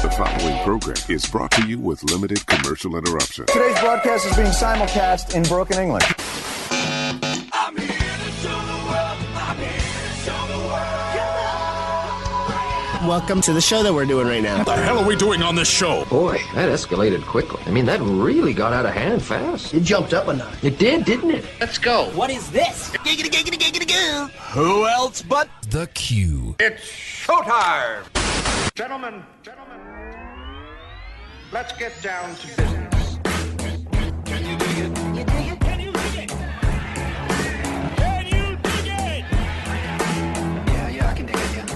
The following program is brought to you with limited commercial interruption. Today's broadcast is being simulcast in broken English. I'm here to show the world. I'm here to show the world. Welcome to the show that we're doing right now. What the hell are we doing on this show? Boy, that escalated quickly. I mean, that really got out of hand fast. It jumped up a notch. It did, didn't it? Let's go. What is this? Giggity, giggity, giggity, goo. Who else but The Q. it's showtime. Gentlemen, let's get down to business. Can you dig it? Can you dig it? Can you dig it? Can you dig it? Yeah, I can dig it, yeah.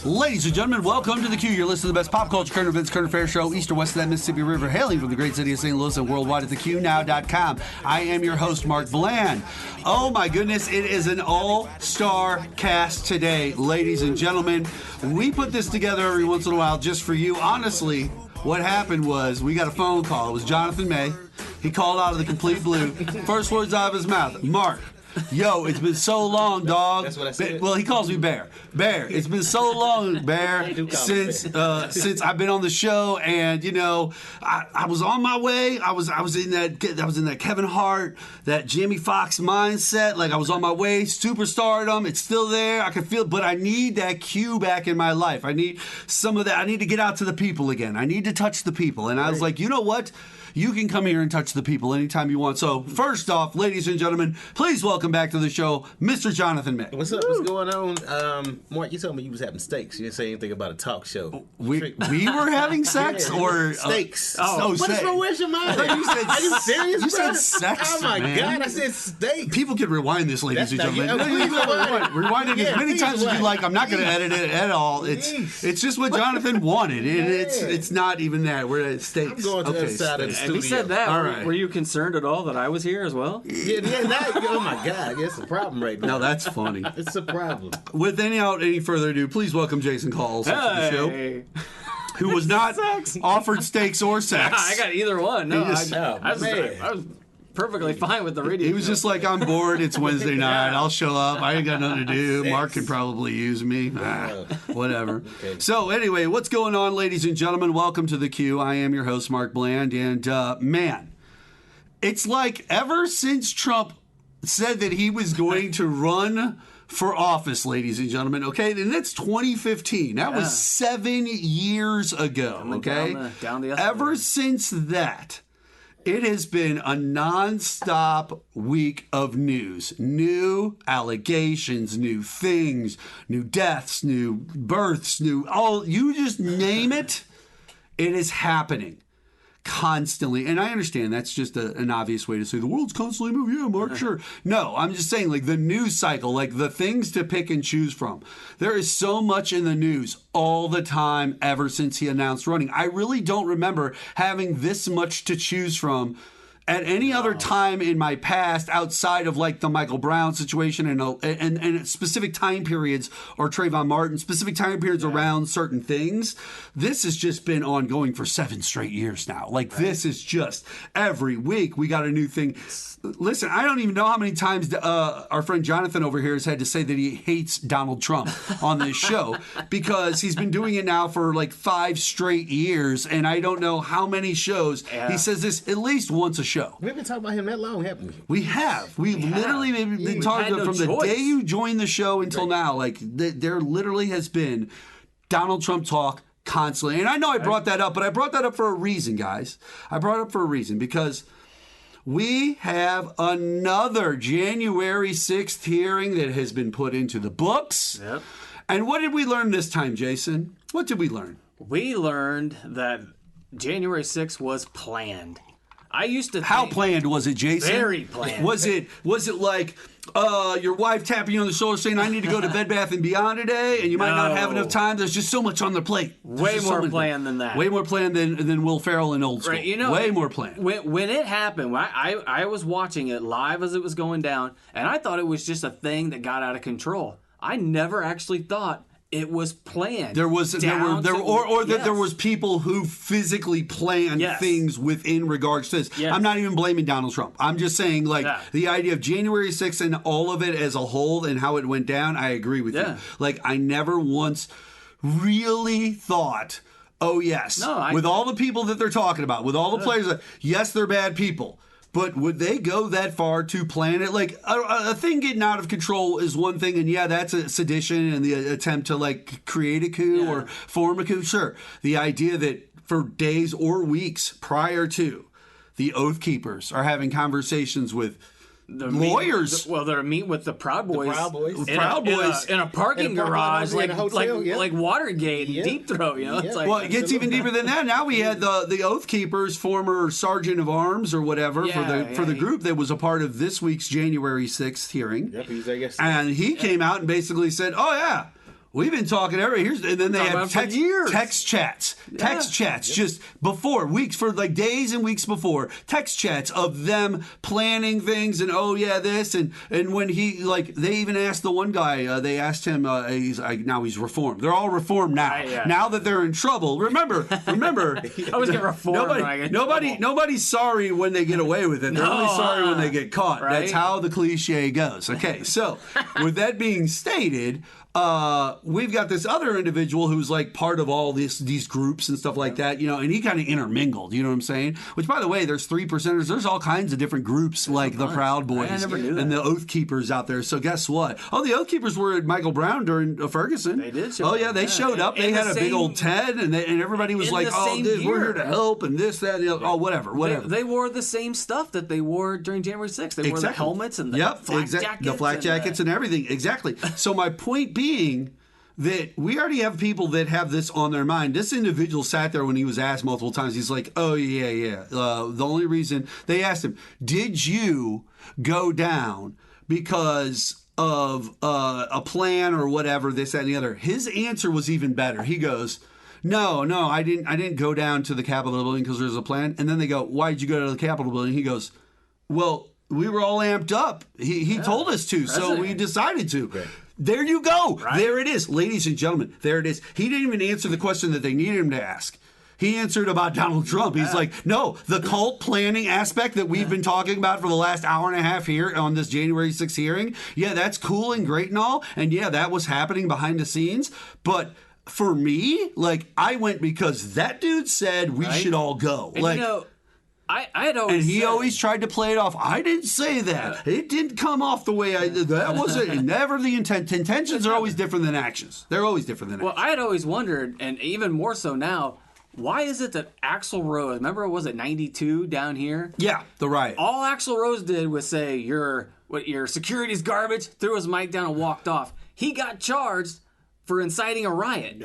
Ladies and gentlemen, welcome to The Q. You're listening to the best pop culture, current events, current affairs show, east or west of that Mississippi River, hailing from the great city of St. Louis and worldwide at theqnow.com. I am your host, Mark Bland. Oh my goodness, it is an all-star cast today, ladies and gentlemen. We put this together every once in a while just for you. Honestly, what happened was we got a phone call. It was Jonathan May. He called out of the complete blue. First words out of his mouth, Mark. Yo, it's been so long, dog. That's what I said. Well, he calls me Bear. Bear, it's been so long, Bear, since I've been on the show, and you know, I was on my way. I was in that Kevin Hart, that Jamie Foxx mindset. Like I was on my way, superstardom. It's still there. I can feel it, but I need that Q back in my life. I need some of that. I need to get out to the people again. I need to touch the people. And I was like, you know what? You can come here and touch the people anytime you want. So, first off, ladies and gentlemen, please welcome back to the show, Mr. Jonathan May. What's up? What's going on? Mark, you told me you was having steaks. You didn't say anything about a talk show. We were having sex or steaks? What is wrong with your mind? Are you serious? You said sex. Oh my man. God! I said steaks. People can rewind this, ladies and That's gentlemen. not- No, you can rewind it as many please times as you rewind. like. I'm not going to edit it at all. It's just what Jonathan wanted. It's not even that. We're at steaks. I'm going to the other side of the studio. And he said that. All right. Were you concerned at all that I was here as well? Yeah. Oh my God! It's a problem right now. No, that's funny. It's a problem. Without any further ado, please welcome Jason Kull to the show, who was not offered steaks or sex. I got either one. No, I was perfectly fine with the radio. He was just like, I'm bored. It's Wednesday night. I'll show up. I ain't got nothing to do. Mark can probably use me. Whatever. Okay. So anyway, what's going on, ladies and gentlemen? Welcome to The Q. I am your host, Mark Bland. And man, it's like ever since Trump said that he was going to run for office, ladies and gentlemen, okay? And that's 2015. That was 7 years ago, okay? Down the Ever since that, it has been a nonstop week of news. New allegations, new things, new deaths, new births, you just name it, it is happening constantly. And I understand that's just an obvious way to say the world's constantly moving. Yeah, Mark, sure. No, I'm just saying like the news cycle, like the things to pick and choose from. There is so much in the news all the time ever since he announced running. I really don't remember having this much to choose from at any other time in my past outside of like the Michael Brown situation and specific time periods, or Trayvon Martin, specific time periods around certain things. This has just been ongoing for 7 straight years now. Like this is just every week we got a new thing. Listen, I don't even know how many times our friend Jonathan over here has had to say that he hates Donald Trump on this show because he's been doing it now for like 5 straight years, and I don't know how many shows. He says this at least once a show. We've been talking about him that long, haven't we? We have. We've literally been talking about from the day you joined the show until now. Like there literally has been Donald Trump talk constantly. And I know I brought that up, but I brought that up for a reason, guys. I brought it up for a reason because we have another January 6th hearing that has been put into the books. Yep. And what did we learn this time, Jason? What did we learn? We learned that January 6th was planned. I used to think... How planned was it, Jason? Very planned. Was it like your wife tapping you on the shoulder saying, I need to go to Bed Bath & Beyond today, and you might not have enough time? There's just so much on the plate. Way more planned than that. Way more planned than Will Ferrell in Old School. Right, you know, way more planned. When it happened, I was watching it live as it was going down, and I thought it was just a thing that got out of control. I never actually thought it was planned. There was there was people who physically planned things within regards to this. Yes. I'm not even blaming Donald Trump. I'm just saying, like, the idea of January 6th and all of it as a whole and how it went down, I agree with you. Like, I never once really thought, oh, yes, with all the people that they're talking about, with all the players, yes, they're bad people. But would they go that far to plan it? Like, a thing getting out of control is one thing, and that's a sedition and the attempt to, like, create a coup or form a coup. Sure. The idea that for days or weeks prior to, the Oath Keepers are having conversations with lawyers. They're meeting with the Proud Boys. Proud Boys in a parking garage, like Watergate, Deep Throat. It's like, well, it gets even deeper than that. Now we had the Oath Keepers, former sergeant of arms or whatever for the group that was a part of this week's January 6th hearing. Yep, and he came out and basically said, "Oh yeah, we've been talking and then they have text chats, just before, weeks, for like days and weeks before, text chats of them planning things and this and when he, like, they even asked the one guy, they asked him, now he's reformed. They're all reformed now. Now that they're in trouble. Remember, I always get reformed. Nobody's sorry when they get away with it. They're only sorry when they get caught. Right? That's how the cliche goes. Okay, so with that being stated, we've got this other individual who's like part of all these groups and stuff like that, and he kind of intermingled, you know what I'm saying? Which, by the way, there's 3%ers. There's all kinds of different groups like the Proud Boys and the Oath Keepers out there. So guess what? Oh, the Oath Keepers were at Michael Brown during Ferguson. They did show up. Oh, yeah, they showed up. They had a big old tent, and everybody was like, we're here to help, and this, that, and the other. Whatever. They wore the same stuff that they wore during January 6th. They wore the helmets and the flak jackets. The flak jackets and everything. Exactly. So my point being that we already have people that have this on their mind. This individual sat there when he was asked multiple times. He's like, oh, yeah. The only reason they asked him, did you go down because of a plan or whatever, this, that, and the other? His answer was even better. He goes, no, I didn't go down to the Capitol building because there's a plan. And then they go, why did you go to the Capitol building? He goes, well, we were all amped up. He told us to, so we decided to. Right. There you go. Right. There it is. Ladies and gentlemen, there it is. He didn't even answer the question that they needed him to ask. He answered about Donald Trump. He's like, no, the cult planning aspect that we've been talking about for the last hour and a half here on this January 6th hearing, that's cool and great and all. And that was happening behind the scenes. But for me, like, I went because that dude said we should all go. And like, I had always and he always tried to play it off. I didn't say that. It didn't come off the way I did. That wasn't never the intent. Intentions are always different than actions. They're always different than actions. Well, I had always wondered, and even more so now, why is it that Axl Rose, remember, was it 92 down here? Yeah, the riot. All Axl Rose did was say, your security's garbage, threw his mic down and walked off. He got charged for inciting a riot.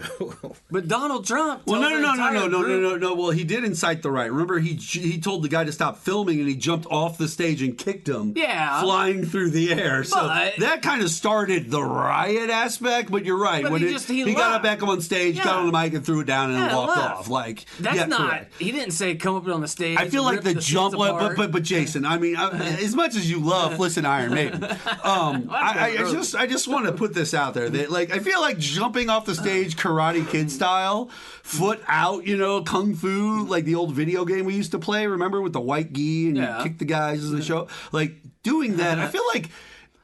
But Donald Trump no. Well, he did incite the riot. Remember, he told the guy to stop filming, and he jumped off the stage and kicked him, flying through the air. So that kind of started the riot aspect. But you're right. When he got up back on stage, got on the mic, and threw it down and walked off. Like, that's not. Correct. He didn't say come up on the stage. I feel like the jump, but Jason. I mean, as much as you listen to Iron Maiden, I just want to put this out there that, like, I feel like jumping off the stage Karate Kid style, foot out, kung fu, like the old video game we used to play, remember, with the white gi and you kick the guys as the show, like doing that, I feel like,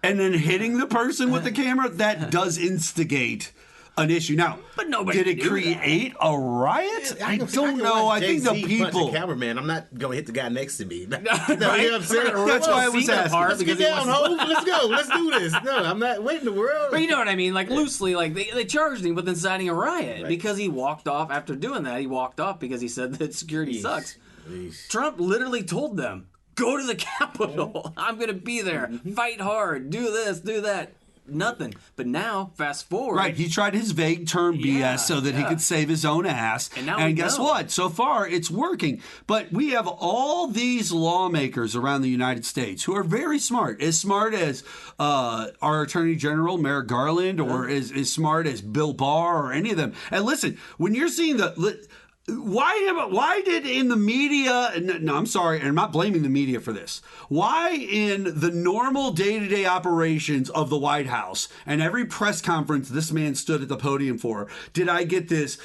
and then hitting the person with the camera, that does instigate an issue. Now, but nobody did it create a riot? I don't know. I think the people. Cameraman, I'm not going to hit the guy next to me. You know what I'm saying? That's why I was asking. Let's get down, ho. Let's go. Let's do this. No, I'm not waiting the world. But you know what I mean? Like, loosely, like they charged him with inciting a riot because he walked off after doing that. He walked off because he said that security sucks. Trump literally told them, go to the Capitol. I'm going to be there. Fight hard. Do this, do that. Nothing. But now, fast forward. Right, he tried his vague term BS so that he could save his own ass. And guess what? So far, it's working. But we have all these lawmakers around the United States who are very smart as our Attorney General, Merrick Garland, or as smart as Bill Barr, or any of them. And listen, when you're seeing Why did in the media, no, I'm sorry, and I'm not blaming the media for this. Why in the normal day-to-day operations of the White House and every press conference this man stood at the podium for, did I get this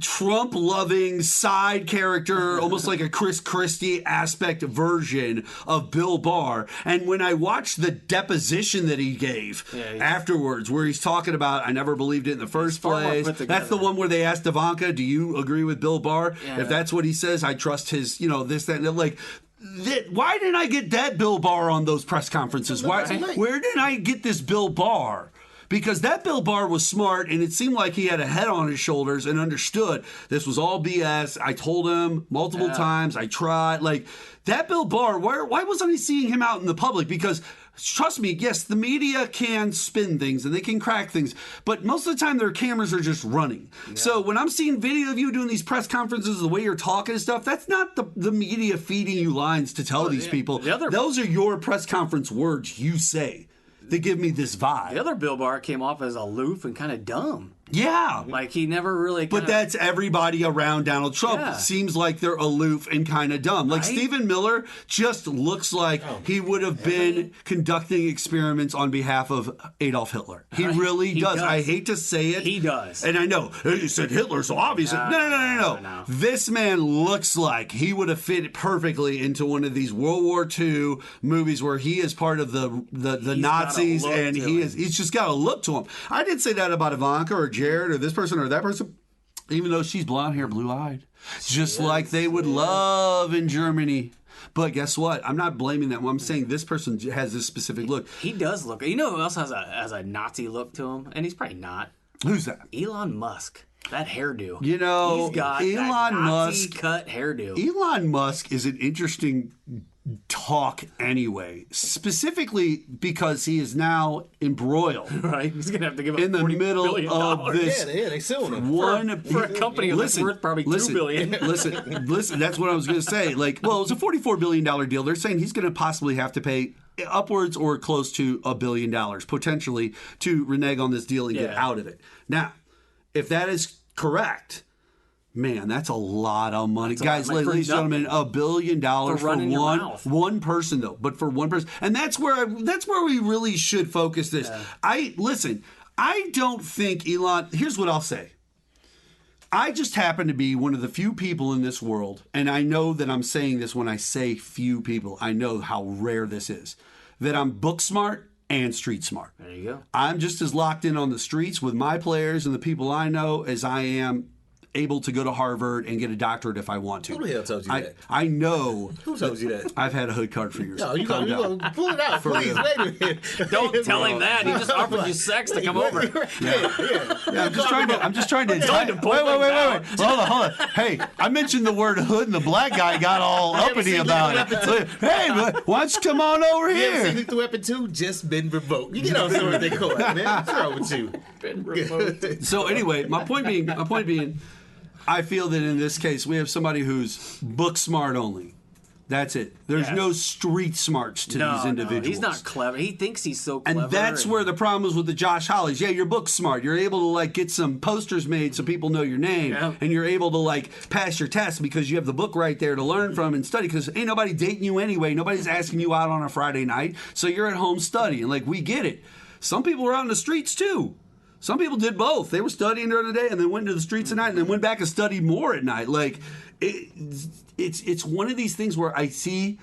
Trump-loving side character, almost like a Chris Christie aspect version of Bill Barr? And when I watched the deposition that he gave afterwards, where he's talking about, I never believed it in the first place. That's the one where they asked Ivanka, do you agree with Bill Barr? Yeah. If that's what he says, I trust his, this, that, and like. Why didn't I get that Bill Barr on those press conferences? Where did I get this Bill Barr? Because that Bill Barr was smart, and it seemed like he had a head on his shoulders and understood this was all BS. I told him multiple times. I tried. Like, that Bill Barr, why wasn't I seeing him out in the public? Because trust me, yes, the media can spin things and they can crack things, but most of the time their cameras are just running. Yeah. So when I'm seeing video of you doing these press conferences, the way you're talking and stuff, that's not the media feeding you lines to tell these people. Those are your press conference words you say. They give me this vibe. The other Bill Barr came off as aloof and kind of dumb. Yeah. Like, he never really But that's everybody around Donald Trump. Yeah. Seems like they're aloof and kind of dumb. Like, Stephen Miller just looks like he would have been conducting experiments on behalf of Adolf Hitler. He really does. I hate to say it. He does. And I know, you said Hitler, so obviously. No. This man looks like he would have fit perfectly into one of these World War II movies where he is part of the Nazis, and he's just got a look to him. I didn't say that about Ivanka or Jared or this person or that person, even though she's blonde hair, blue-eyed, just like they would love in Germany. But guess what? I'm not blaming them. I'm saying this person has this specific look. He does look. You know who else has a Nazi look to him? And he's probably not. Who's that? Elon Musk. That hairdo. You know, he's got Elon that Nazi Musk cut hairdo. Elon Musk is an interesting talk anyway, specifically because he is now embroiled. Right, he's gonna have to give up in the middle of this. Yeah, they suing him for a company that's worth probably $2 billion. Listen. That's what I was going to say. Like, well, it's a $44 billion deal. They're saying he's going to possibly have to pay upwards or close to $1 billion potentially to renege on this deal and get out of it. Now, if that is correct. Man, that's a lot of money. Guys, ladies and gentlemen, $1 billion for one person, though. But for one person. And that's where we really should focus this. Yeah. I don't think Elon, here's what I'll say. I just happen to be one of the few people in this world, and I know that I'm saying this when I say few people. I know how rare this is. That I'm book smart and street smart. There you go. I'm just as locked in on the streets with my players and the people I know as I am able to go to Harvard and get a doctorate if I want to. Who the hell told you that? I know. Who told you that? I've had a hood card for years. No, you gonna pull it out, please. Wait a minute. Don't tell him that. He just offered you sex to come over. Yeah, I'm just trying to. Wait. Hold on. Hey, I mentioned the word hood, and the black guy got all uppity about it. Hey, why don't you come on over here? You ever seen Lethal Weapon 2? Just been revoked. You know what they call it, man. What's wrong with you? Been revoked. So anyway, my point being. I feel that in this case, we have somebody who's book smart only. That's it. There's no street smarts to these individuals. He's not clever. He thinks he's so clever. And that's where the problem is with the Josh Hollies. Yeah, you're book smart. You're able to like get some posters made so people know your name. Yeah. And you're able to like pass your test because you have the book right there to learn from and study because ain't nobody dating you anyway. Nobody's asking you out on a Friday night. So you're at home studying. Like, we get it. Some people are out in the streets too. Some people did both. They were studying during the day and then went into the streets at night and then went back and studied more at night. Like, it's one of these things where I see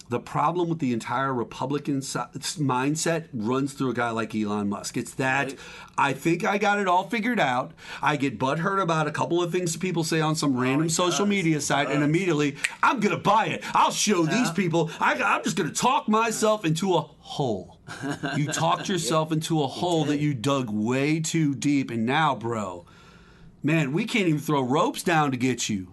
the problem with the entire Republican mindset runs through a guy like Elon Musk. It's that I think I got it all figured out. I get butthurt about a couple of things people say on some random social media site, and immediately I'm going to buy it. I'll show these people. I'm just going to talk myself into a hole. You talked yourself into a hole that you dug way too deep, and now, bro, man, we can't even throw ropes down to get you.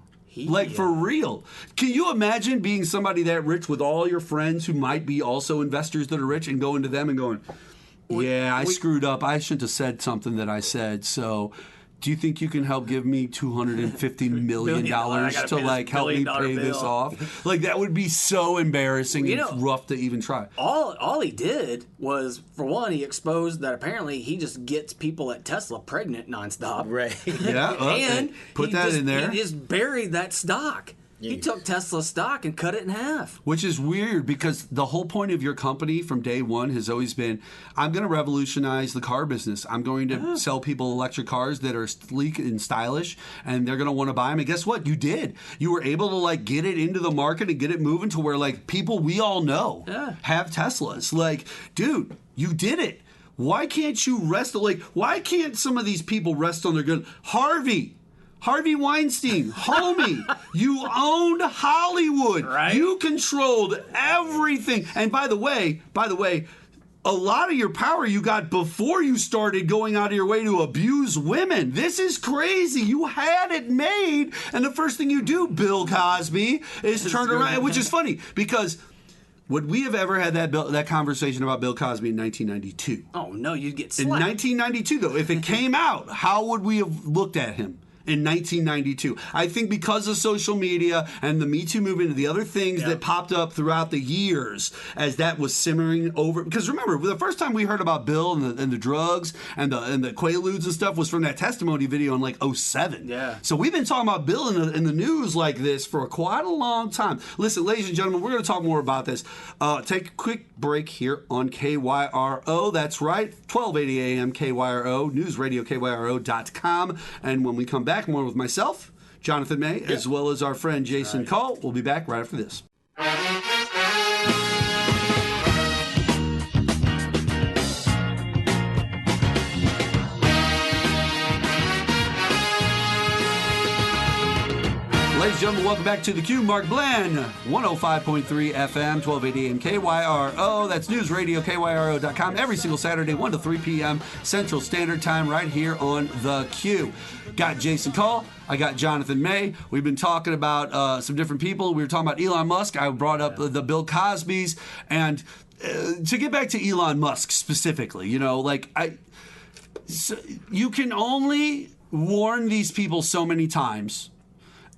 For real. Can you imagine being somebody that rich with all your friends who might be also investors that are rich and going to them and going, I screwed up. I shouldn't have said something that I said. So do you think you can help give me $250 million to like help me pay this off? Like that would be so embarrassing and rough to even try. All he did was, for one, he exposed that apparently he just gets people at Tesla pregnant nonstop. Right. Yeah. And put that in there. He just buried that stock. He took Tesla stock and cut it in half. Which is weird because the whole point of your company from day one has always been, I'm going to revolutionize the car business. I'm going to sell people electric cars that are sleek and stylish, and they're going to want to buy them. And guess what? You did. You were able to like get it into the market and get it moving to where like people we all know have Teslas. Like, dude, you did it. Why can't you rest? Like, why can't some of these people rest on their good? Harvey Weinstein, homie, you owned Hollywood. Right. You controlled everything. And by the way, a lot of your power you got before you started going out of your way to abuse women. This is crazy. You had it made. And the first thing you do, Bill Cosby, is turn around, which is funny because would we have ever had that conversation about Bill Cosby in 1992? Oh, no, you'd get slapped. In 1992, though, if it came out, how would we have looked at him? In 1992. I think because of social media and the Me Too movement and the other things that popped up throughout the years as that was simmering over. Because remember, the first time we heard about Bill and the drugs and the Quaaludes and stuff was from that testimony video in like 2007. Yeah. So we've been talking about Bill in the news like this for quite a long time. Listen, ladies and gentlemen, we're going to talk more about this. Take a quick break here on KYRO. That's right, 1280 AM KYRO, News Radio KYRO.com. And when we come back, more with myself, Jonathan May, as well as our friend Jason Kull. We'll be back right after this. Ladies and gentlemen, welcome back to the Q. Mark Bland, 105.3 FM, 1280 AM KYRO. That's News Radio KYRO.com every single Saturday, 1 to 3 p.m. Central Standard Time, right here on the Q. Got Jason Kull. I got Jonathan May. We've been talking about some different people. We were talking about Elon Musk. I brought up the Bill Cosbys. And to get back to Elon Musk specifically, you can only warn these people so many times.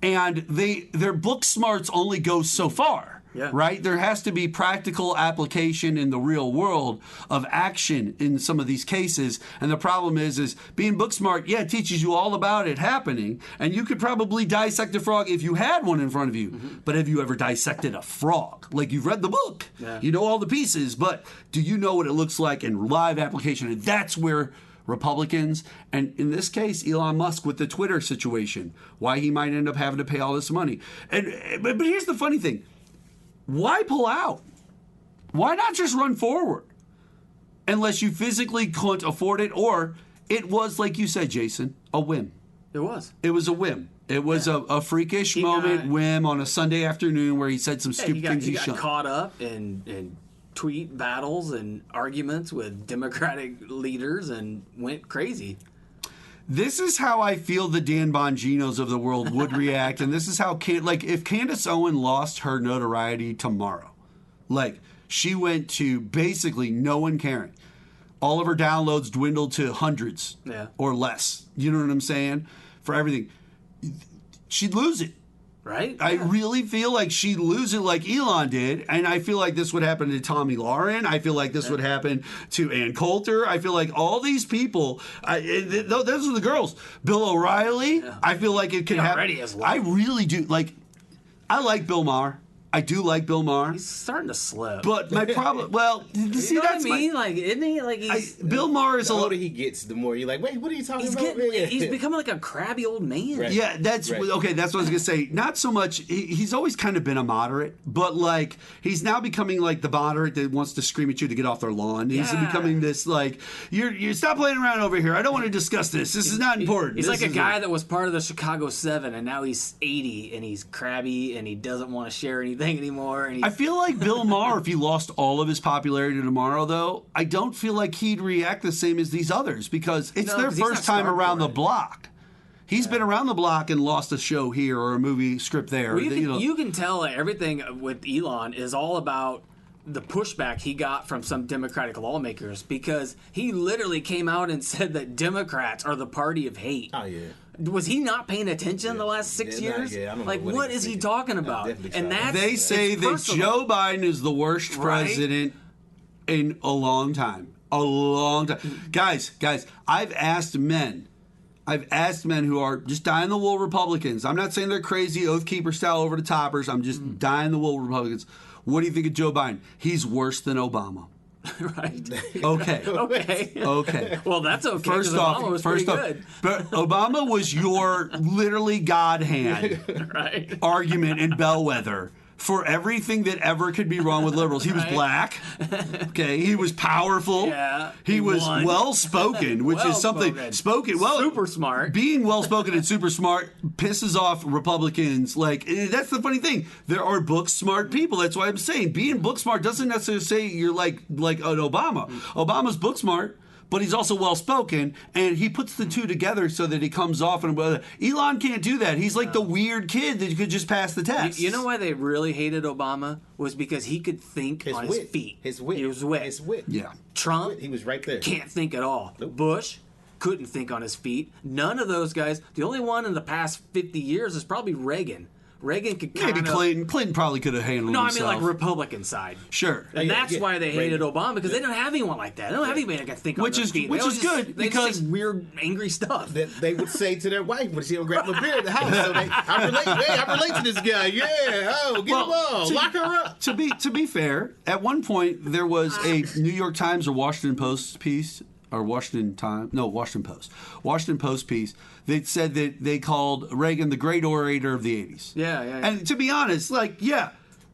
And their book smarts only go so far, right? There has to be practical application in the real world of action in some of these cases. And the problem is being book smart, it teaches you all about it happening. And you could probably dissect a frog if you had one in front of you. Mm-hmm. But have you ever dissected a frog? Like, you've read the book. Yeah. You know all the pieces. But do you know what it looks like in live application? And that's where Republicans, and in this case, Elon Musk with the Twitter situation, why he might end up having to pay all this money. But here's the funny thing. Why pull out? Why not just run forward? Unless you physically couldn't afford it, or it was, like you said, Jason, a whim. It was. It was a whim. It was a freakish whim on a Sunday afternoon where he said some stupid things he shouldn't. He got caught up in tweet battles and arguments with Democratic leaders and went crazy. This is how I feel the Dan Bonginos of the world would react, and this is how if Candace Owen lost her notoriety tomorrow, she went to basically no one caring. All of her downloads dwindled to hundreds or less. You know what I'm saying? For everything. She'd lose it. Right? I really feel like she'd lose it like Elon did, and I feel like this would happen to Tommy Lauren. I feel like this would happen to Ann Coulter. I feel like all these people, those are the girls. Bill O'Reilly, I feel like it could happen. I really do. I like Bill Maher. I do like Bill Maher. He's starting to slip. But my problem, see, that's what I mean? Isn't he? Bill Maher is the older he gets, the more you're like, wait, what are you talking about? He's becoming like a crabby old man. Right. Yeah, that's okay. That's what I was gonna say. Not so much. He's always kind of been a moderate, but he's now becoming like the moderate that wants to scream at you to get off their lawn. He's becoming this you stop playing around over here. I don't want to discuss this. This is not important. He's like a guy that was part of the Chicago 7, and now he's 80, and he's crabby, and he doesn't want to share anything anymore. And I feel like Bill Maher, if he lost all of his popularity tomorrow, though, I don't feel like he'd react the same as these others because it's their first time around the block. He's been around the block and lost a show here or a movie script there. Well, you can tell everything with Elon is all about the pushback he got from some Democratic lawmakers because he literally came out and said that Democrats are the party of hate. Oh, yeah. Was he not paying attention the last 6 years? I don't like, know what is he talking about? And they say that Joe Biden is the worst president in a long time. A long time. Guys, I've asked men who are just dying-the-wool Republicans. I'm not saying they're crazy Oath Keeper style over the toppers. I'm just dying-the-wool Republicans. What do you think of Joe Biden? He's worse than Obama. Right. Okay. Well, that's okay. First off, good. But Obama was your literally God hand argument and bellwether for everything that ever could be wrong with liberals. He was black. Okay. He was powerful. Yeah. He was well-spoken, which is something super smart. Being well-spoken and super smart pisses off Republicans. Like, that's the funny thing. There are book-smart people. That's why I'm saying being book-smart doesn't necessarily say you're like an Obama. Obama's book-smart, but he's also well-spoken, and he puts the two together so that he comes off. And Elon can't do that. He's like the weird kid that could just pass the test. You know why they really hated Obama? Was because he could think on his feet. His wit. His wit. Yeah. Trump, he was right there. Can't think at all. Bush couldn't think on his feet. None of those guys. The only one in the past 50 years is probably Reagan. Reagan could kind of... Maybe Clinton probably could have handled himself. No, I mean like Republican side. Sure. And that's why they hated Obama, because they don't have anyone like that. They don't have anybody that can think on their feet. Which is good, because... They weird, angry stuff. They would say to their wife when she don't grab a beer at the house, so I relate to this guy. Yeah, get him on. Lock her up. To be fair, at one point there was a New York Times or Washington Post piece, or Washington Post piece that said that they called Reagan the great orator of the 80s. Yeah. And to be honest, the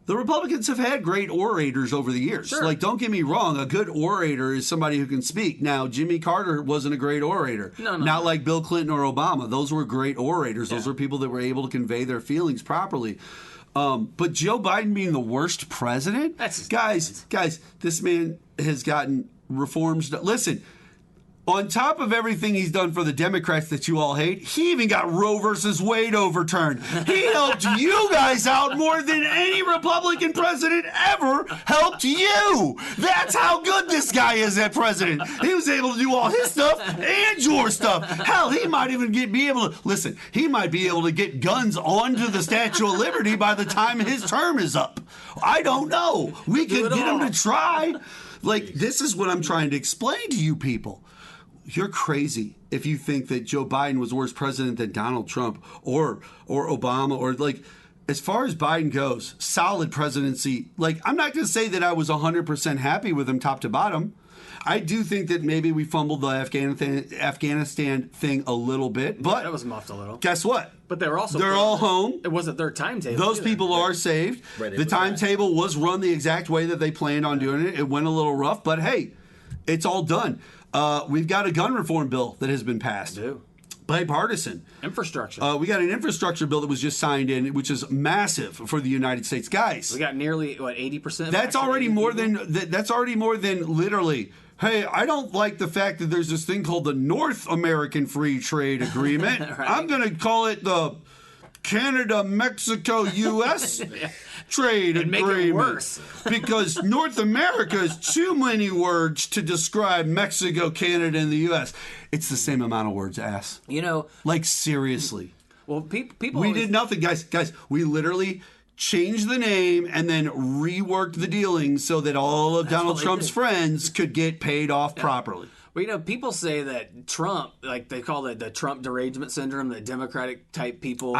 Republicans have had great orators over the years. Sure. Like, don't get me wrong, a good orator is somebody who can speak. Now, Jimmy Carter wasn't a great orator. Not like Bill Clinton or Obama. Those were great orators. Those were people that were able to convey their feelings properly. But Joe Biden being the worst president? Guys, this man has gotten reforms. Listen, on top of everything he's done for the Democrats that you all hate, he even got Roe versus Wade overturned. He helped you guys out more than any Republican president ever helped you. That's how good this guy is at president. He was able to do all his stuff and your stuff. Hell, he might even be able to get guns onto the Statue of Liberty by the time his term is up. I don't know. We could get him to try. Like, this is what I'm trying to explain to you people. You're crazy if you think that Joe Biden was worse president than Donald Trump or Obama, or as far as Biden goes, solid presidency. I'm not going to say that I was 100% happy with him top to bottom. I do think that maybe we fumbled the Afghanistan thing a little bit, but that was muffed a little. Guess what? But they're all home. It wasn't their timetable. Those people are saved. The timetable was run the exact way that they planned on doing it. It went a little rough, but hey, it's all done. We've got a gun reform bill that has been passed. Bipartisan. Infrastructure. We got an infrastructure bill that was just signed in, which is massive for the United States. Guys. We got nearly, 80%? That's already more than literally, hey, I don't like the fact that there's this thing called the North American Free Trade Agreement. Right. I'm going to call it the Canada-Mexico-U.S. trade agreement. Make it worse. Because North America is too many words to describe Mexico, Canada, and the U.S. It's the same amount of words, ass. Seriously. Well, people. We did nothing, guys. We literally changed the name and then reworked the dealings so that all of Donald Trump's friends could get paid off properly. Well, people say that Trump, they call it the Trump derangement syndrome, the Democratic type people.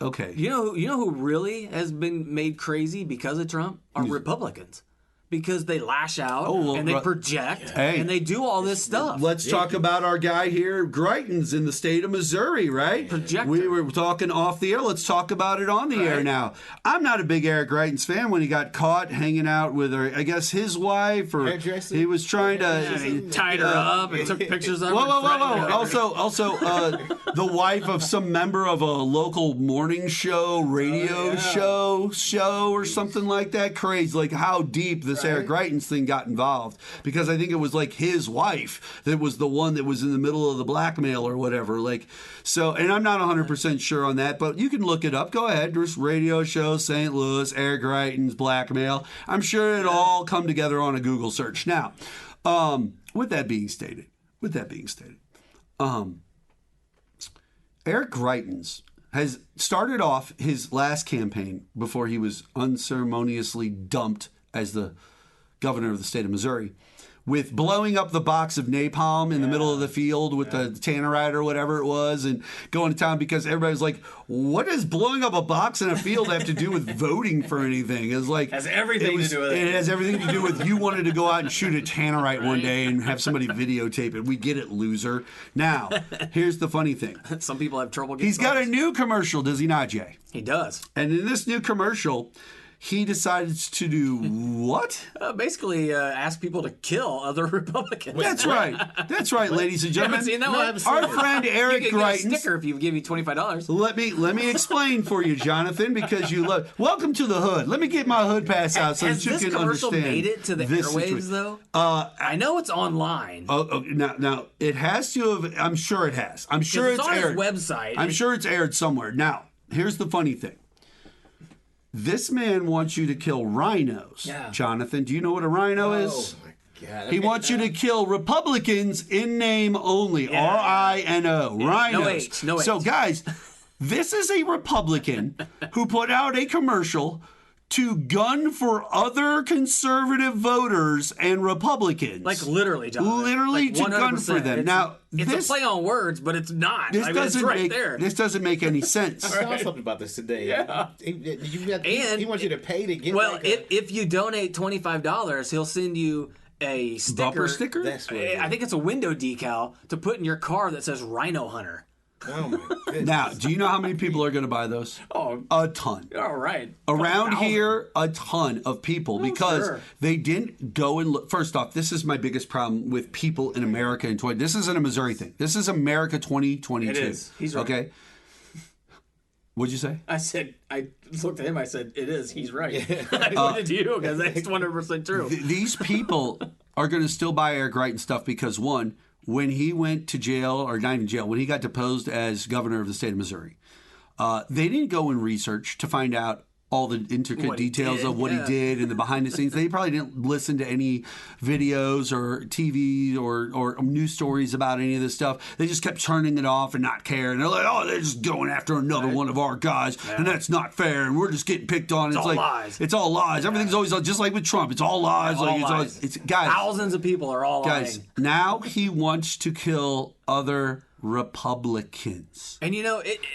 Okay. You know who really has been made crazy because of Trump are Republicans. Because they lash out and they project and they do all this stuff. Let's talk about our guy here, Greitens, in the state of Missouri, right? Projector. We were talking off the air. Let's talk about it on the air now. I'm not a big Eric Greitens fan. When he got caught hanging out with his wife, or he was trying to... he tied her up and took pictures of her. Whoa. Also, the wife of some member of a local morning show, radio show or something like that. Crazy. How deep this this Eric Greitens thing got involved, because I think it was like his wife that was the one that was in the middle of the blackmail or whatever. Like, so, and I'm not 100% sure on that, but you can look it up. Go ahead. There's radio show, St. Louis, Eric Greitens, blackmail. I'm sure it'll all come together on a Google search. Now, with that being stated, Eric Greitens has started off his last campaign before he was unceremoniously dumped as the governor of the state of Missouri with blowing up the box of napalm in the middle of the field with the tannerite or whatever it was, and going to town because everybody's like, what does blowing up a box in a field have to do with voting for anything? It's like, has everything to do with it. It has everything to do with you wanted to go out and shoot a tannerite one day and have somebody videotape it. We get it, loser. Now, here's the funny thing. Some people have trouble getting He's got a new commercial, does he not, Jay? He does. And in this new commercial, he decides to do what? Basically, ask people to kill other Republicans. That's right. That's right, ladies and gentlemen. You haven't seen that one? Our friend Eric you can Greitens. get a sticker if you give me $25. Let me explain for you, Jonathan, because you love. Welcome to the hood. Let me get my hood pass out so that you can understand. Has this commercial made it to the airwaves, though? I know it's online. Now it has to have. I'm sure it has. I'm sure it's on aired. his website. I'm sure it's aired somewhere. Now, here's the funny thing. This man wants you to kill rhinos. Yeah. Jonathan, do you know what a rhino is? Oh, my God. He wants you to kill Republicans in name only. R-I-N-O. Rhinos. No H. So, guys, this is a Republican who put out a commercial to gun for other conservative voters and Republicans. Like literally, Jonathan. Literally like to gun for them. Now, it's a play on words, but it's not. This it's right make, there. This doesn't make any sense. I saw something about this today. Yeah. He wants you to pay to get. Well, if you donate $25, he'll send you a sticker. Bumper sticker? That's what I think it's a window decal to put in your car that says Rhino Hunter. Oh my goodness. Now, do you know how many people are going to buy those? Oh, a ton. All right. Around 1,000. here, a ton of people because they didn't go and look. First off, this is my biggest problem with people in America in 20. This isn't a Missouri thing. This is America 2022. It is. He's right. Okay. What'd you say? I said, I looked at him, I said, it is, he's right. I looked at you because that's 100% true. These people are going to still buy Eric Greitens stuff because, one, when he went to jail, or not even jail, when he got deposed as governor of the state of Missouri, they didn't go and research to find out all the intricate details of what he did and the behind the scenes. They probably didn't listen to any videos or TV or news stories about any of this stuff. They just kept turning it off and not care. And they're like, oh, they're just going after another one of our guys, and that's not fair, and we're just getting picked on. It's all like lies. It's all lies. Everything's always just like with Trump. It's all lies. All like lies. It's guys. Thousands of people are all Guys, lying. now he wants to kill other Republicans. And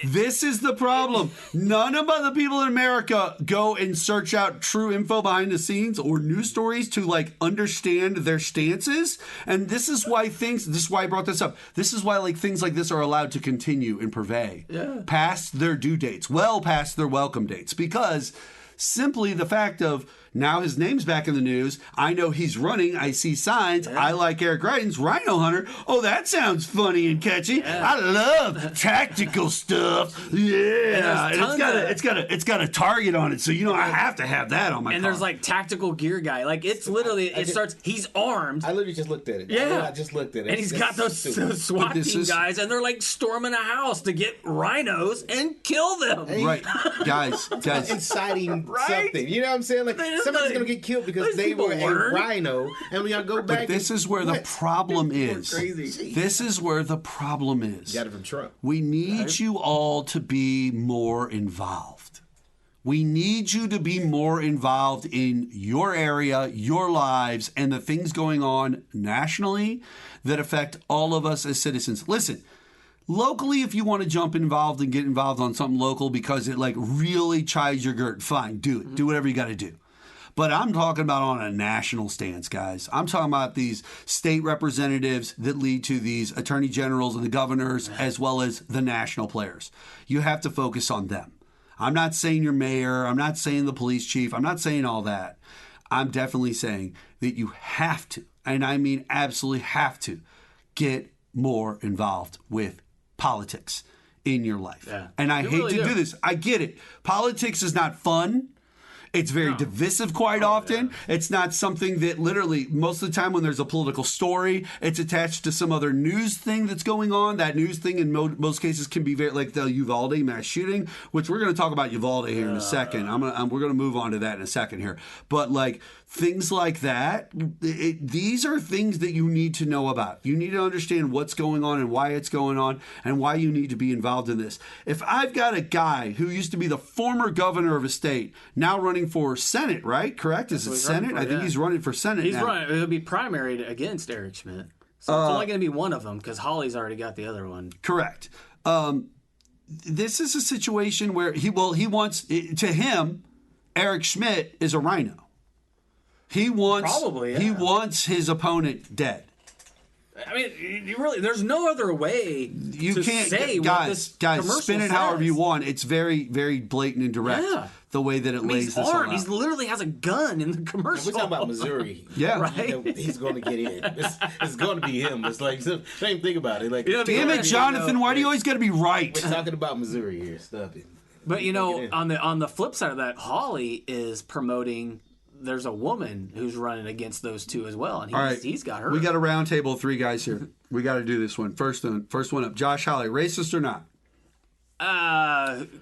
this is the problem. None of the people in America go and search out true info behind the scenes or news stories to like understand their stances. And this is why I brought this up. This is why like things like this are allowed to continue and purvey past their due dates, well past their welcome dates, because simply the fact of now his name's back in the news. I know he's running. I see signs. I like Eric Greitens, Rhino Hunter. Oh, that sounds funny and catchy. I love tactical stuff. Yeah, and it's got a target on it, so I have to have that on my car. And there's like tactical gear guy. Like it's literally starts. He's armed. I literally just looked at it. Yeah, I just looked at it. And he's got those SWAT team guys, and they're like storming a house to get rhinos and kill them. Right, guys, inciting something. You know what I'm saying? Like somebody's gonna get killed because they were a rhino, and we gotta go back. But this is where the problem is. Crazy. This is where the problem is. Got it from Trump. We need you all to be more involved. We need you to be more involved in your area, your lives, and the things going on nationally that affect all of us as citizens. Listen, locally, if you want to jump involved and get involved on something local because it like really chides your girt, fine, do it. Do whatever you got to do. But I'm talking about on a national stance, guys. I'm talking about these state representatives that lead to these attorney generals and the governors, as well as the national players. You have to focus on them. I'm not saying your mayor. I'm not saying the police chief. I'm not saying all that. I'm definitely saying that you have to, and I mean absolutely have to, get more involved with politics in your life. Yeah. And I hate really to do this. I get it. Politics is not fun. It's very divisive quite often. It's not something that literally, most of the time when there's a political story, it's attached to some other news thing that's going on. That news thing in most cases can be very, like the Uvalde mass shooting, which we're going to talk about Uvalde here in a second. We're going to move on to that in a second here. But like things like that, these are things that you need to know about. You need to understand what's going on and why it's going on and why you need to be involved in this. If I've got a guy who used to be the former governor of a state now running for Senate, right? Correct? Is it Senate? I think he's running for Senate now. Running. It'll be primaried against Eric Schmidt. So it's only going to be one of them because Holly's already got the other one. Correct. This is a situation where he wants, to him, Eric Schmidt is a rhino. He wants his opponent dead. I mean, there's no other way you can't say guys, spin it however you want. It's very, very blatant and direct. Yeah. The way that it lays this all out. He literally has a gun in the commercial. We're talking about Missouri. Yeah. Right? He's going to get in. It's going to be him. It's like, same thing about it. Like, damn it, Jonathan, why do you always got to be right? We're talking about missouri here. Stop it. But, on the flip side of that, Holly is promoting... There's a woman who's running against those two as well, and he's got her. We got a round table of three guys here. We got to do this one. First one up. Josh Holly, racist or not?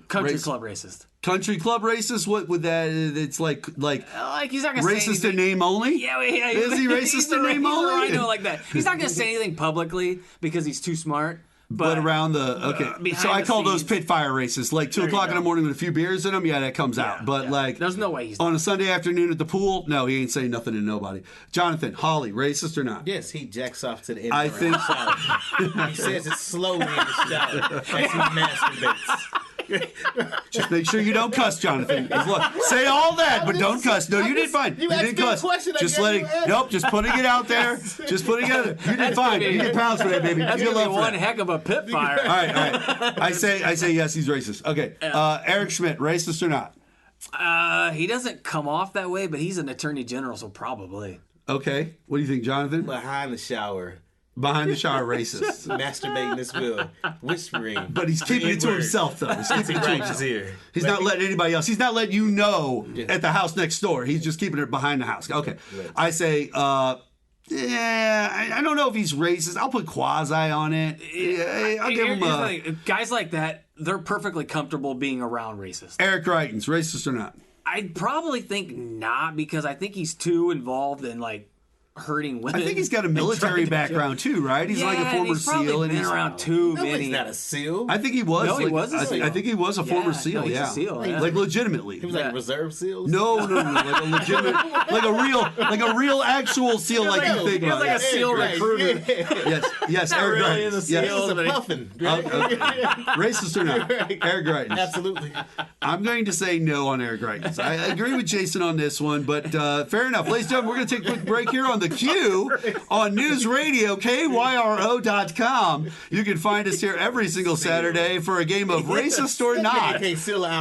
Country club racist. Country club racist? What would that? It's like he's not gonna say racist in name only. Yeah, is he racist in name only? I know like that. He's not gonna say anything publicly because he's too smart. But around so I call those pit fire races. Like 2 o'clock in the morning with a few beers in them, that comes out. But like, there's no way he's on a Sunday afternoon at the pool. No, he ain't saying nothing to nobody. Jonathan, Holly, racist or not? Yes, he jacks off to the end. I think he says it slowly in the shower as he masturbates. Just make sure you don't cuss, Jonathan. Say all that, but don't cuss. No, you did fine. You didn't cuss. Just letting. Nope. Just putting it out there. Just putting it out there. You did fine. You get pounds for that, baby. That's you gonna be one heck of a pit fire. All right. I say yes. He's racist. Okay. Eric Schmidt, racist or not? He doesn't come off that way, but he's an attorney general, so probably. Okay. What do you think, Jonathan? Behind the shower, racist. Masturbating as well, whispering. But he's keeping it to himself, though. He's keeping it to himself. He's not letting anybody else. He's not letting you know at the house next door. He's just keeping it behind the house. Okay. I say, I don't know if he's racist. I'll put quasi on it. I'll give him guys like that, they're perfectly comfortable being around racists. Eric Greitens, racist or not? I'd probably think not, because I think he's too involved in hurting women. I think he's got a military background too, right? He's like a former SEAL, and he's been around too many. He's not a SEAL. I think he was. No, he was a SEAL. I think he was a former SEAL. He's a SEAL. Like legitimately. He was like a reserve SEAL. No, like a legitimate, like a real actual SEal, like you think. He was like a SEAL recruiter. Yes, Eric really in the Greitens. SEALs, but puffing. Racist or not? Eric Greitens. Absolutely. I'm going to say no on Eric Greitens. I agree with Jason on this one, but fair enough. Ladies and gentlemen, we're going to take a quick break here on the Q. On News Radio, KYRO.com. You can find us here every single Saturday for a game of Racist or Not.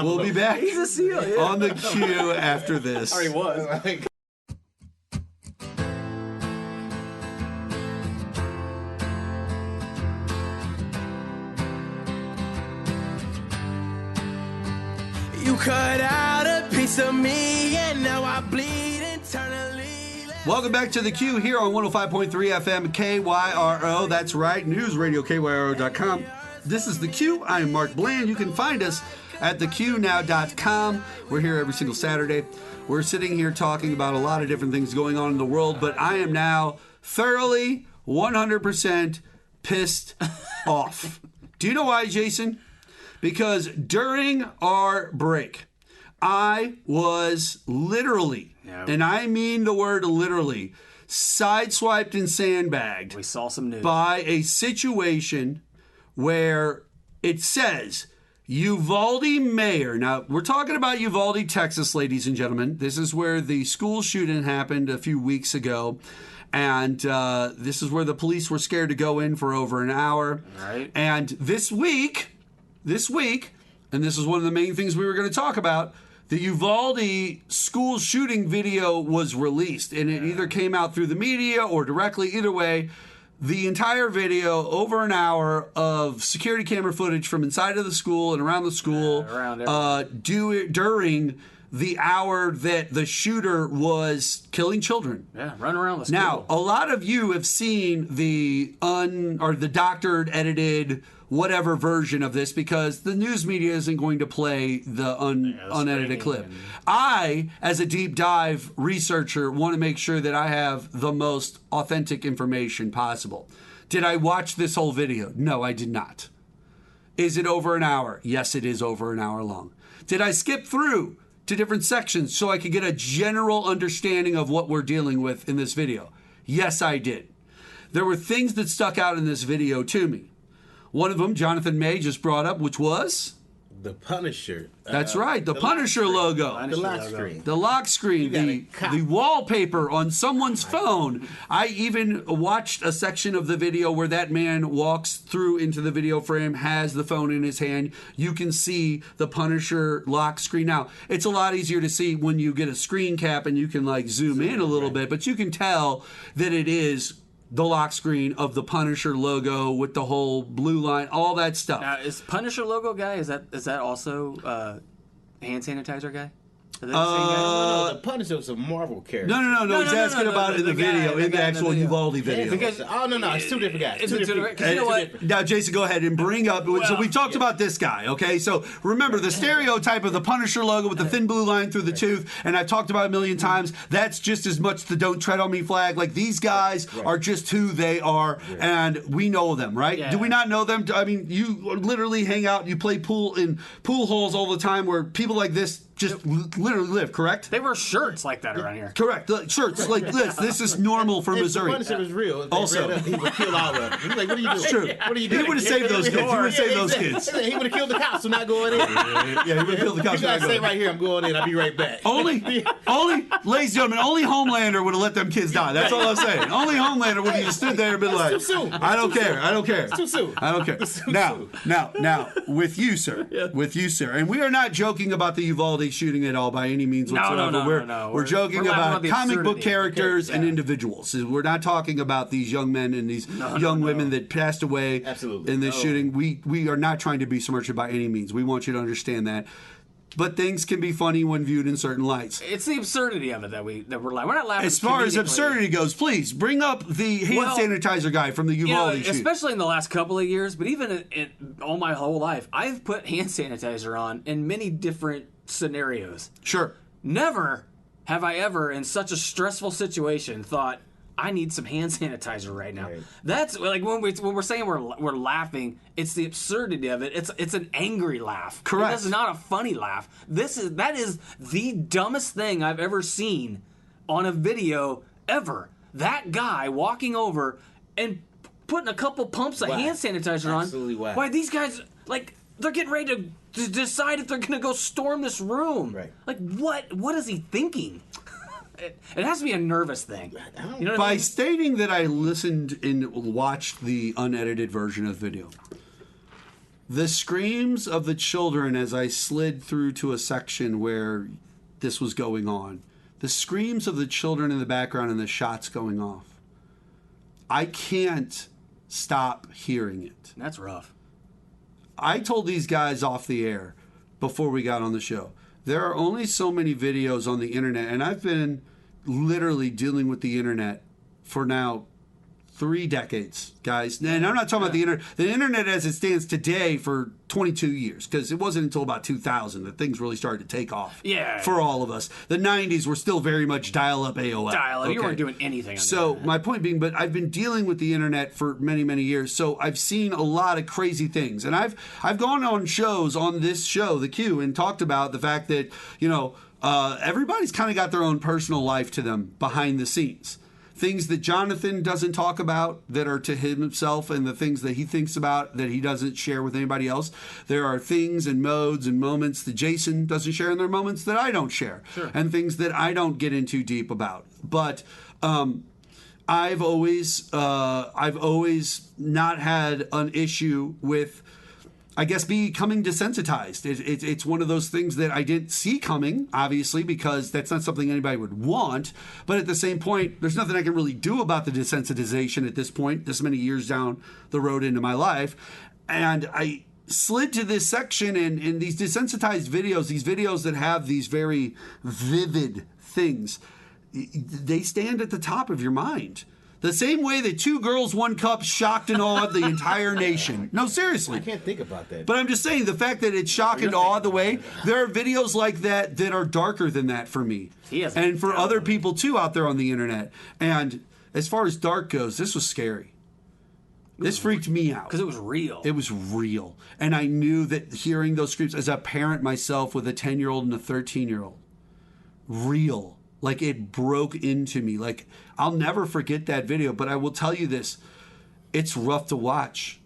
We'll be back He's a SEAL, on the Q after this. Or he was. You cut out a piece of me and now I bleed internally. Welcome back to the Q here on 105.3 FM KYRO. That's right, News Radio, KYRO.com. This is the Q. I am Mark Bland. You can find us at theqnow.com. We're here every single Saturday. We're sitting here talking about a lot of different things going on in the world, but I am now thoroughly 100% pissed off. Do you know why, Jason? Because during our break, I was literally, and I mean the word literally, sideswiped and sandbagged. We saw some news. By a situation where it says Uvalde mayor. Now, we're talking about Uvalde, Texas, ladies and gentlemen. This is where the school shooting happened a few weeks ago. And this is where the police were scared to go in for over an hour. Right. And this week, and this is one of the main things we were going to talk about, the Uvalde school shooting video was released, and it either came out through the media or directly. Either way, the entire video, over an hour of security camera footage from inside of the school and around the school, during the hour that the shooter was killing children. Yeah, running around the school. Now, a lot of you have seen the the doctored, edited, whatever version of this because the news media isn't going to play the unedited clip. I, as a deep dive researcher, want to make sure that I have the most authentic information possible. Did I watch this whole video? No, I did not. Is it over an hour? Yes, it is over an hour long. Did I skip through to different sections so I could get a general understanding of what we're dealing with in this video? Yes, I did. There were things that stuck out in this video to me. One of them, Jonathan May just brought up, which was? The Punisher. That's right, the Punisher logo. The lock screen. The lock screen, the wallpaper on someone's phone. I even watched a section of the video where that man walks through into the video frame, has the phone in his hand. You can see the Punisher lock screen. Now, it's a lot easier to see when you get a screen cap and you can like zoom in a little bit, but you can tell that it is the lock screen of the Punisher logo with the whole blue line, all that stuff. Now, is Punisher logo guy, is that also hand sanitizer guy? Are they the same guy? No, the Punisher was a Marvel character. No. He's asking about it in the video, in the actual Uvalde video. Because, no, it's two different guys. Two different. You know what? Now, Jason, go ahead and bring up. So we've talked about this guy, okay? So remember the stereotype of the Punisher logo with the thin blue line through the tooth, and I've talked about it a million times. That's just as much the "Don't Tread on Me" flag. Like these guys are just who they are, and we know them, right? Yeah. Do we not know them? I mean, you literally hang out, you play pool in pool halls all the time, where people like this just literally live, correct? They wear shirts like that around here. Correct. Shirts like this. This is normal for Missouri. If the Punisher was real, if they Also, read up, he would kill all of them. He's like, what are you doing? True. What are you doing? He would have saved those kids. He would have saved those kids. He would have killed the cops for not going in. Yeah, he would have killed the cops. You guys stay right here. I'm going in. I'll be right back. Only, ladies and gentlemen, only Homelander would have let them kids die. That's all I'm saying. Only Homelander would have just stood there and been like, too soon. I don't care. It's too soon. I don't care. Now, with you, sir. And we are not joking about the Uvalde shooting at all by any means whatsoever. No. We're joking laughing about the comic book absurdity. characters and individuals. We're not talking about these young men and these young women that passed away in this shooting. We are not trying to be submerged by any means. We want you to understand that. But things can be funny when viewed in certain lights. It's the absurdity of it that we're laughing. We're not laughing. As far as absurdity goes, please bring up the hand sanitizer guy from the Uvalde shoot. Especially in the last couple of years, but even in all my whole life, I've put hand sanitizer on in many different scenarios. Sure. Never have I ever, in such a stressful situation, thought, I need some hand sanitizer right now. Right. That's like when we're saying we're laughing, it's the absurdity of it. It's an angry laugh. Correct. It's not a funny laugh. That is the dumbest thing I've ever seen on a video ever. That guy walking over and putting a couple pumps of hand sanitizer on. Absolutely whack. Why these guys they're getting ready to decide if they're going to go storm this room. Right. Like what is he thinking? It has to be a nervous thing. You know what I mean? Stating that I listened and watched the unedited version of the video, the screams of the children as I slid through to a section where this was going on, the screams of the children in the background and the shots going off, I can't stop hearing it. That's rough. I told these guys off the air before we got on the show, there are only so many videos on the internet, and I've been literally dealing with the internet for now 3 decades, guys. And I'm not talking about the internet. The internet as it stands today for 22 years, because it wasn't until about 2000 that things really started to take off. Yeah. For all of us. The 90s were still very much dial-up AOL. Dial-up. You weren't doing anything on So the my point being, but I've been dealing with the internet for many, many years, so I've seen a lot of crazy things. And I've gone on shows on this show, The Q, and talked about the fact that, everybody's kind of got their own personal life to them behind the scenes. Things that Jonathan doesn't talk about that are to himself, and the things that he thinks about that he doesn't share with anybody else. There are things and modes and moments that Jason doesn't share, and there are moments that I don't share. Sure. And things that I don't get into deep about. But I've always not had an issue with, I guess, becoming desensitized. It's one of those things that I didn't see coming, obviously, because that's not something anybody would want. But at the same point, there's nothing I can really do about the desensitization at this point, this many years down the road into my life. And slid to this section and these desensitized videos, these videos that have these very vivid things, they stand at the top of your mind. The same way that 2 Girls, 1 Cup shocked and awed the entire nation. No, seriously. I can't think about that. But I'm just saying, the fact that it's shock and awe the way, there are videos like that that are darker than that for me. And for other people, too, out there on the internet. And as far as dark goes, this was scary. This freaked me out. Because it was real. It was real. And I knew that hearing those screams, as a parent myself with a 10-year-old and a 13-year-old, real. Like, it broke into me. Like, I'll never forget that video, but I will tell you this. It's rough to watch.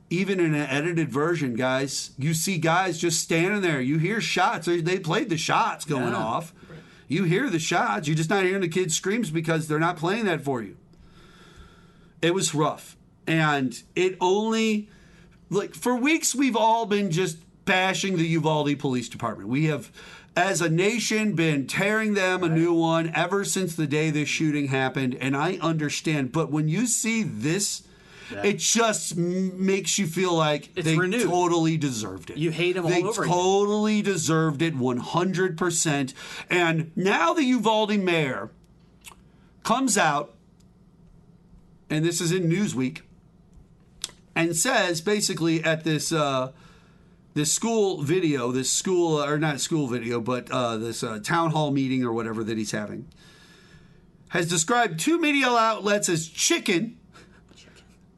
Even in an edited version, guys, you see guys just standing there. You hear shots. They played the shots going off. Right. You hear the shots. You're just not hearing the kids' screams because they're not playing that for you. It was rough. And it only, like, for weeks we've all been just bashing the Uvalde Police Department. We have, as a nation, been tearing them a new one ever since the day this shooting happened, and I understand. But when you see this, it just makes you feel like they totally deserved it. You hate them all over again. They totally deserved it, 100%. And now the Uvalde mayor comes out, and this is in Newsweek, and says basically at this this school video, this school, or not school video, but this town hall meeting or whatever that he's having, has described 2 media outlets as chicken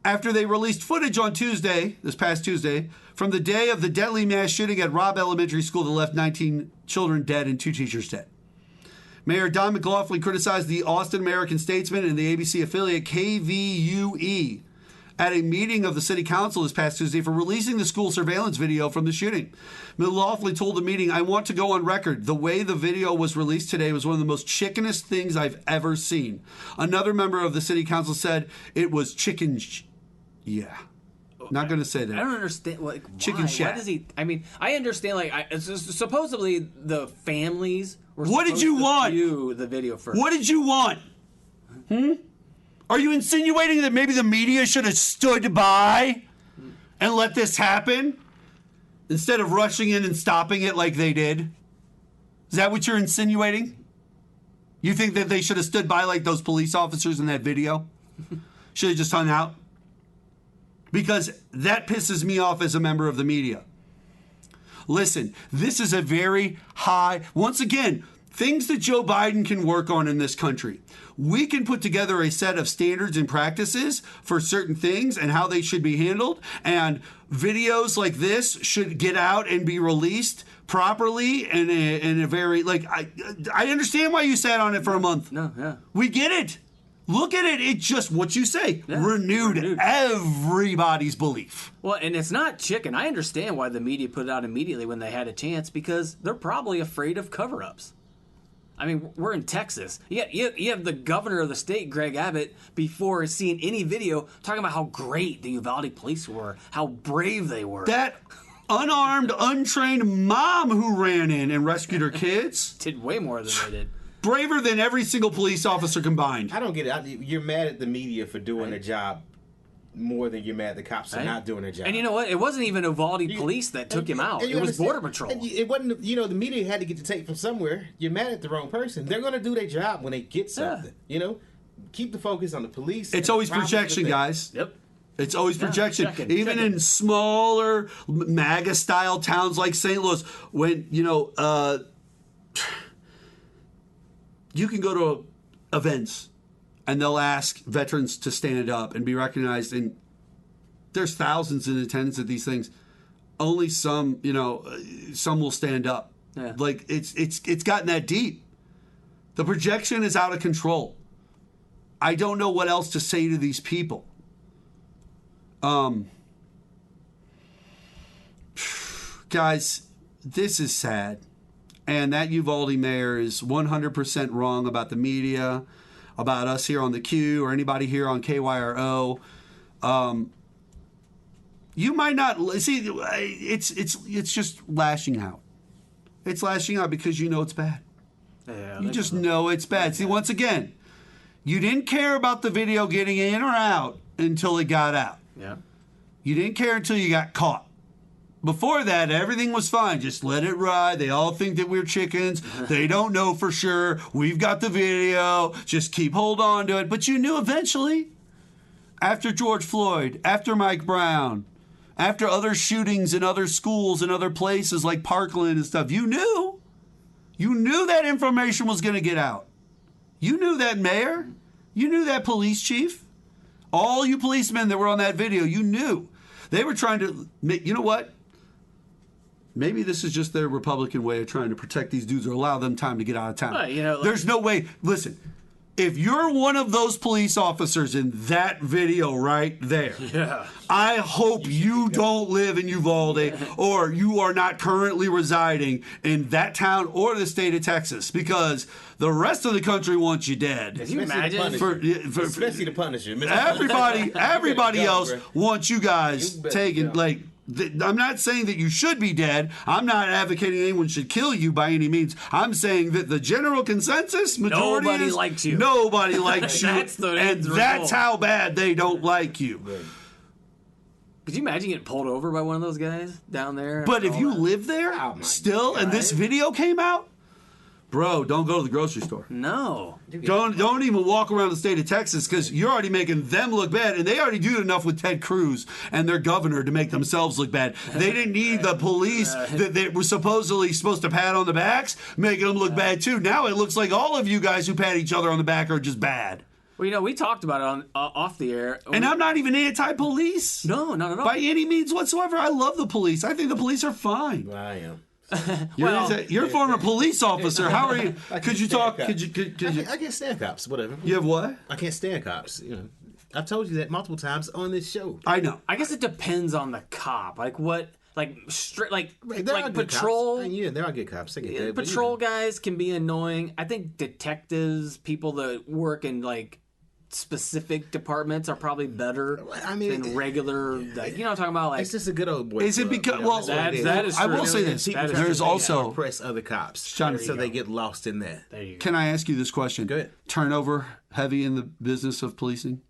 after they released footage on Tuesday, this past Tuesday, from the day of the deadly mass shooting at Robb Elementary School that left 19 children dead and 2 teachers dead. Mayor Don McLaughlin criticized the Austin American-Statesman and the ABC affiliate KVUE at a meeting of the city council this past Tuesday for releasing the school surveillance video from the shooting. McLaughlin told the meeting, "I want to go on record. The way the video was released today was one of the most chickenest things I've ever seen." Another member of the city council said it was chicken. Not going to say that. I don't understand. Like, chicken why? shat. Why does he? I mean, I understand. Like, supposedly the families were. What did you want? View the video first. What did you want? Are you insinuating that maybe the media should have stood by and let this happen instead of rushing in and stopping it like they did? Is that what you're insinuating? You think that they should have stood by like those police officers in that video? Should have just hung out? Because that pisses me off as a member of the media. Listen, this is a very high, once again, things that Joe Biden can work on in this country. We can put together a set of standards and practices for certain things and how they should be handled. And videos like this should get out and be released properly in a very, like, I understand why you sat on it for a month. No, yeah. We get it. Look at it. It's just what you say. Yeah, renewed everybody's belief. Well, and it's not chicken. I understand why the media put it out immediately when they had a chance, because they're probably afraid of cover-ups. I mean, we're in Texas. You have the governor of the state, Greg Abbott, before seeing any video, talking about how great the Uvalde police were, how brave they were. That unarmed, untrained mom who ran in and rescued her kids did way more than they did. Braver than every single police officer combined. I don't get it. You're mad at the media for doing their job more than you're mad at the cops for not doing their job. And you know what? It wasn't even Uvalde police that took him out. It was Border Patrol. It wasn't, the media had to get the tape from somewhere. You're mad at the wrong person. They're going to do their job when they get something. Keep the focus on the police. It's always projection, guys. Yep. It's always projection. Even in smaller MAGA-style towns like St. Louis, when, you can go to events and they'll ask veterans to stand up and be recognized. And there's thousands in attendance at these things. Only some, some will stand up. Yeah. Like it's gotten that deep. The projection is out of control. I don't know what else to say to these people. Guys, this is sad. And that Uvalde mayor is 100% wrong about the media, about us here on the Q, or anybody here on KYRO. You might not see. It's just lashing out. It's lashing out because you know it's bad. Yeah, you just know it's bad. See, once again, you didn't care about the video getting in or out until it got out. Yeah. You didn't care until you got caught. Before that, everything was fine. Just let it ride. They all think that we're chickens. They don't know for sure. We've got the video. Just hold on to it. But you knew eventually, after George Floyd, after Mike Brown, after other shootings in other schools and other places like Parkland and stuff, you knew that information was going to get out. You knew that mayor. You knew that police chief. All you policemen that were on that video, you knew. They were trying to, you know what? Maybe this is just their Republican way of trying to protect these dudes or allow them time to get out of town. There's no way. Listen, if you're one of those police officers in that video right there, I hope you don't live in Uvalde or you are not currently residing in that town or the state of Texas, because the rest of the country wants you dead. Can you imagine? Especially the Punisher. Everybody else wants you guys taken. Like, I'm not saying that you should be dead. I'm not advocating anyone should kill you by any means. I'm saying that the general consensus, majority Nobody likes you. Nobody likes you. That's how bad they don't like you. Could you imagine getting pulled over by one of those guys down there? But if you live there still and this video came out, bro, don't go to the grocery store. No. Don't even walk around the state of Texas, because you're already making them look bad, and they already do enough with Ted Cruz and their governor to make themselves look bad. They didn't need the police that they were supposedly supposed to pat on the backs, making them look bad too. Now it looks like all of you guys who pat each other on the back are just bad. Well, we talked about it on off the air. And I'm not even anti-police. No, not at all. By any means whatsoever. I love the police. I think the police are fine. Well, I am. You're a former police officer. How are you? Could you talk? I can't stand cops. Whatever. You have what? I can't stand cops. I've told you that multiple times on this show. I know. I guess it depends on the cop. Like what? Like patrol. Yeah, there are good cops. I get that, patrol guys can be annoying. I think detectives, people that work in like specific departments, are probably better than regular. You know what I'm talking about? Like, it's just a good old boy. Is it because that is true. I will say this. There's also oppress other cops, so they get lost in that. There you go. Can I ask you this question? Go ahead. Turnover heavy in the business of policing?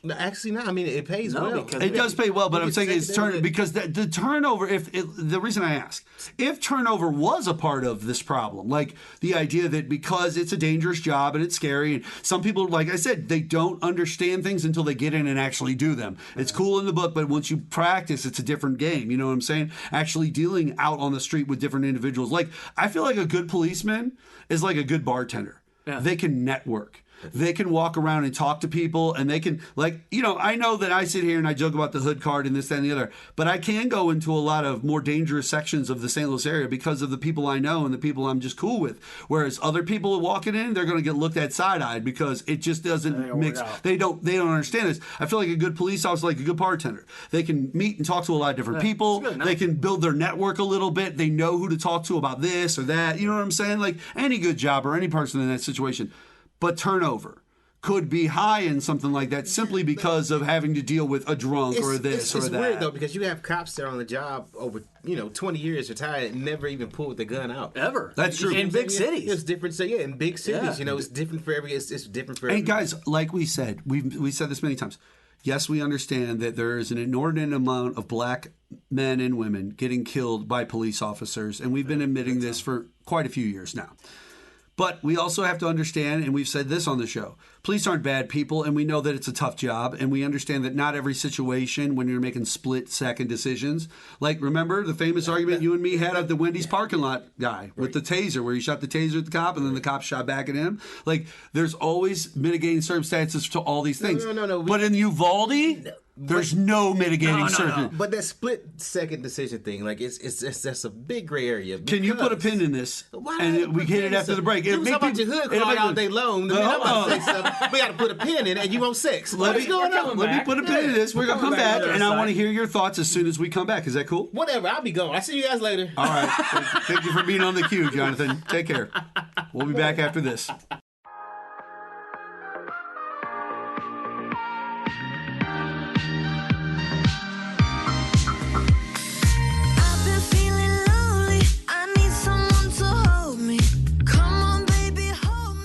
No, actually, not. I mean, it pays well. It does pay well, but I'm saying it's because the turnover. The reason I ask, if turnover was a part of this problem, like the idea that because it's a dangerous job and it's scary, and some people, like I said, they don't understand things until they get in and actually do them. It's cool in the book, but once you practice, it's a different game. You know what I'm saying? Actually dealing out on the street with different individuals. Like, I feel like a good policeman is like a good bartender. Yeah. They can network. They can walk around and talk to people, and they can, I know that I sit here and I joke about the hood card and this, that, and the other, but I can go into a lot of more dangerous sections of the St. Louis area because of the people I know and the people I'm just cool with. Whereas other people walking in, they're going to get looked at side-eyed because it just doesn't mix. They don't understand this. I feel like a good police officer, like a good bartender. They can meet and talk to a lot of different people. They can build their network a little bit. They know who to talk to about this or that. You know what I'm saying? Like any good job or any person in that situation. But turnover could be high in something like that simply because of having to deal with a drunk or this or that. It's weird, though, because you have cops that are on the job over 20 years retired and never even pulled the gun out. Ever. That's true. In big cities. It's different. So, in big cities, it's different for every... It's different for every... And guys, like we said, we said this many times. Yes, we understand that there is an inordinate amount of black men and women getting killed by police officers, and we've been admitting this for quite a few years now. But we also have to understand, and we've said this on the show, police aren't bad people, and we know that it's a tough job, and we understand that not every situation when you're making split-second decisions. Like, remember the famous argument you and me had of the Wendy's parking lot guy with the taser, where he shot the taser at the cop, and then the cop shot back at him? Like, there's always mitigating circumstances to all these things. No. But in Uvalde... There's no mitigating circumstance. But that split-second decision thing, that's a big gray area. Can you put a pin in this? And we hit it after the break. You talk about your hood card all day long. I'm about to say something. We got to put a pin in it, and you want sex. What's going on? Let me put a pin in this. We're going to come back, and I want to hear your thoughts as soon as we come back. Is that cool? Whatever. I'll be going. I'll see you guys later. All right. Thank you for being on the queue, Jonathan. Take care. We'll be back after this.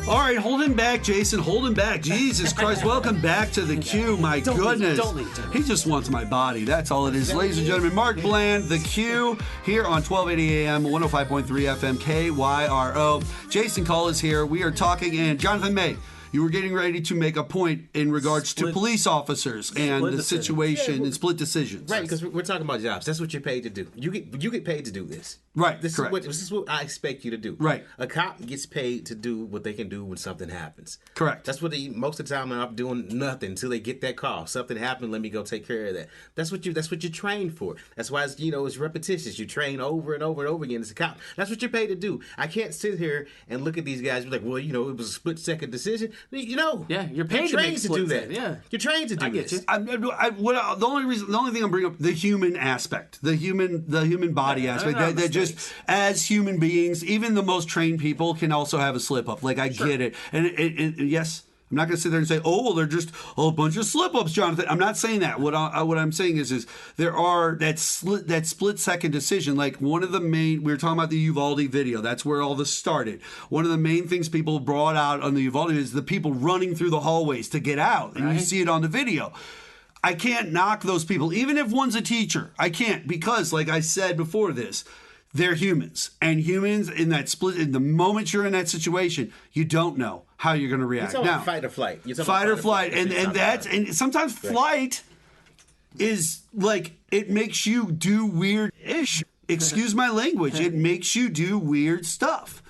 All right, right, hold him back, Jason. Hold him back. Jesus Christ, welcome back to the Q. My goodness. Don't leave. He just wants my body. That's all it is. Ladies and gentlemen, Mark Bland, the Q, here on 1280 AM, 105.3 FM, KYRO. Jason Kull is here. We are talking, and Jonathan May, you were getting ready to make a point in regards to police officers and the situation and split decisions. Right, because we're talking about jobs. That's what you're paid to do. You get paid to do this. Right, This correct. is what I expect you to do. Right. A cop gets paid to do what they can do when something happens. Correct. That's what most of the time I'm doing nothing until they get that call. Something happened, let me go take care of that. That's what you're trained for. That's why it's repetitious. You train over and over and over again as a cop. That's what you're paid to do. I can't sit here and look at these guys and be like, well, it was a split-second decision. Yeah, you're paid to trained to do that. Yeah, you're trained to do get this. The only thing I'm bringing up, the human aspect, the human body aspect, that just as human beings, even the most trained people can also have a slip up. Like I get it, and yes, I'm not going to sit there and say, oh, well, they're just a bunch of slip ups, Jonathan. I'm not saying that. What I'm saying is there are that split second decision. Like one of the main, we were talking about the Uvalde video. That's where all this started. One of the main things people brought out on the Uvalde is the people running through the hallways to get out, and you see it on the video. I can't knock those people, even if one's a teacher. I can't, because like I said before this, they're humans, and humans in the moment you're in that situation, you don't know how you're going to react. Now, fight or flight. Fight or flight, and sometimes flight is like it makes you do weird-ish. Excuse my language. It makes you do weird stuff.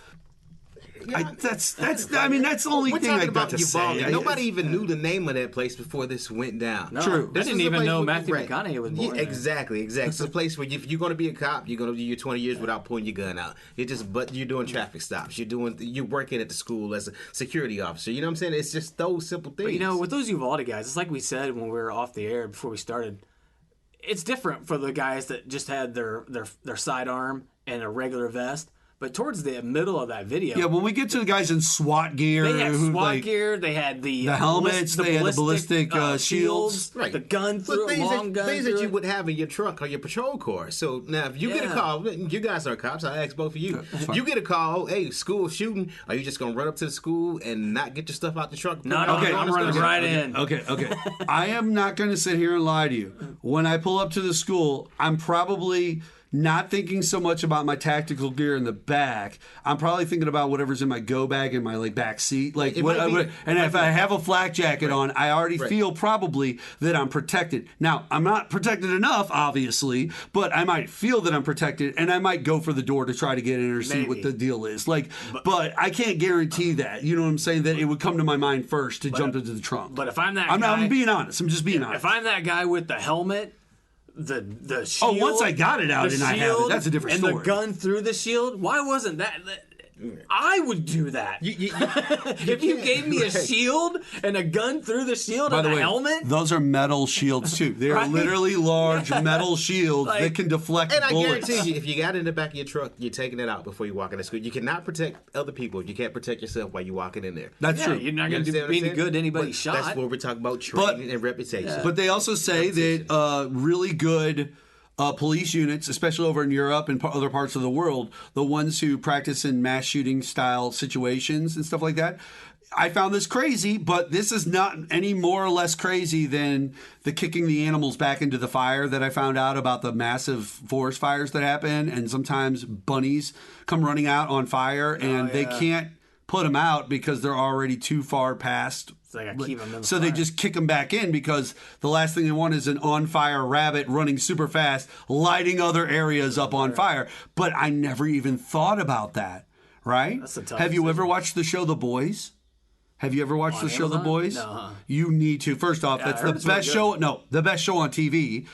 That's the only thing I got to say. Nobody even knew the name of that place before this went down. No, True. I didn't even know Matthew McConaughey was born. Yeah, exactly. It's a place where if you're going to be a cop, you're going to do your 20 years without pulling your gun out. But you're doing traffic stops. You're working at the school as a security officer. You know what I'm saying? It's just those simple things. But with those Uvalde guys, it's like we said when we were off the air before we started. It's different for the guys that just had their sidearm and a regular vest. But towards the middle of that video, yeah, when we get to the guys in SWAT gear, they had SWAT gear, they had the helmets, they had the ballistic shields, right. The gun through long gun, things that you would have in your truck or your patrol car. So now, if you get a call, you guys are cops. I ask both of you. You get a call, hey, school shooting. Are you just gonna run up to the school and not get your stuff out the truck? No, I'm running right in. Okay. I am not going to sit here and lie to you. When I pull up to the school, I'm probably not thinking so much about my tactical gear in the back. I'm probably thinking about whatever's in my go bag in my back seat. If I have a flak jacket on, I already feel probably that I'm protected. Now, I'm not protected enough, obviously, but I might feel that I'm protected, and I might go for the door to try to get in or see what the deal is. But I can't guarantee that. You know what I'm saying? That it would come to my mind first to jump into the trunk. But if I'm that guy, I'm being honest. I'm just being honest. If I'm that guy with the helmet, the shield. Once I got it out and I have it, that's a different story. And the gun through the shield. Why wasn't that? I would do that. If you gave me a shield and a gun through the shield and a helmet. Those are metal shields too. They are literally large metal shields that can deflect bullets. And I guarantee you, if you got it in the back of your truck, you're taking it out before you walk in the school. You cannot protect other people if you can't protect yourself while you're walking in there. That's true. You're not going to be any good to anybody's shot. That's what we're talking about, training and reputation. But they also say that really good police units, especially over in Europe and other parts of the world, the ones who practice in mass shooting style situations and stuff like that. I found this crazy, but this is not any more or less crazy than the kicking the animals back into the fire that I found out about the massive forest fires that happen. And sometimes bunnies come running out on fire and they can't put them out because they're already too far past. So they just kick them back in because the last thing they want is an on-fire rabbit running super fast, lighting other areas up on fire. But I never even thought about that, right? That's a tough Have you decision. ever watched the show The Boys? Have you ever watched the show The Boys? No. You need to. First off, that's the best show. No, the best show on TV.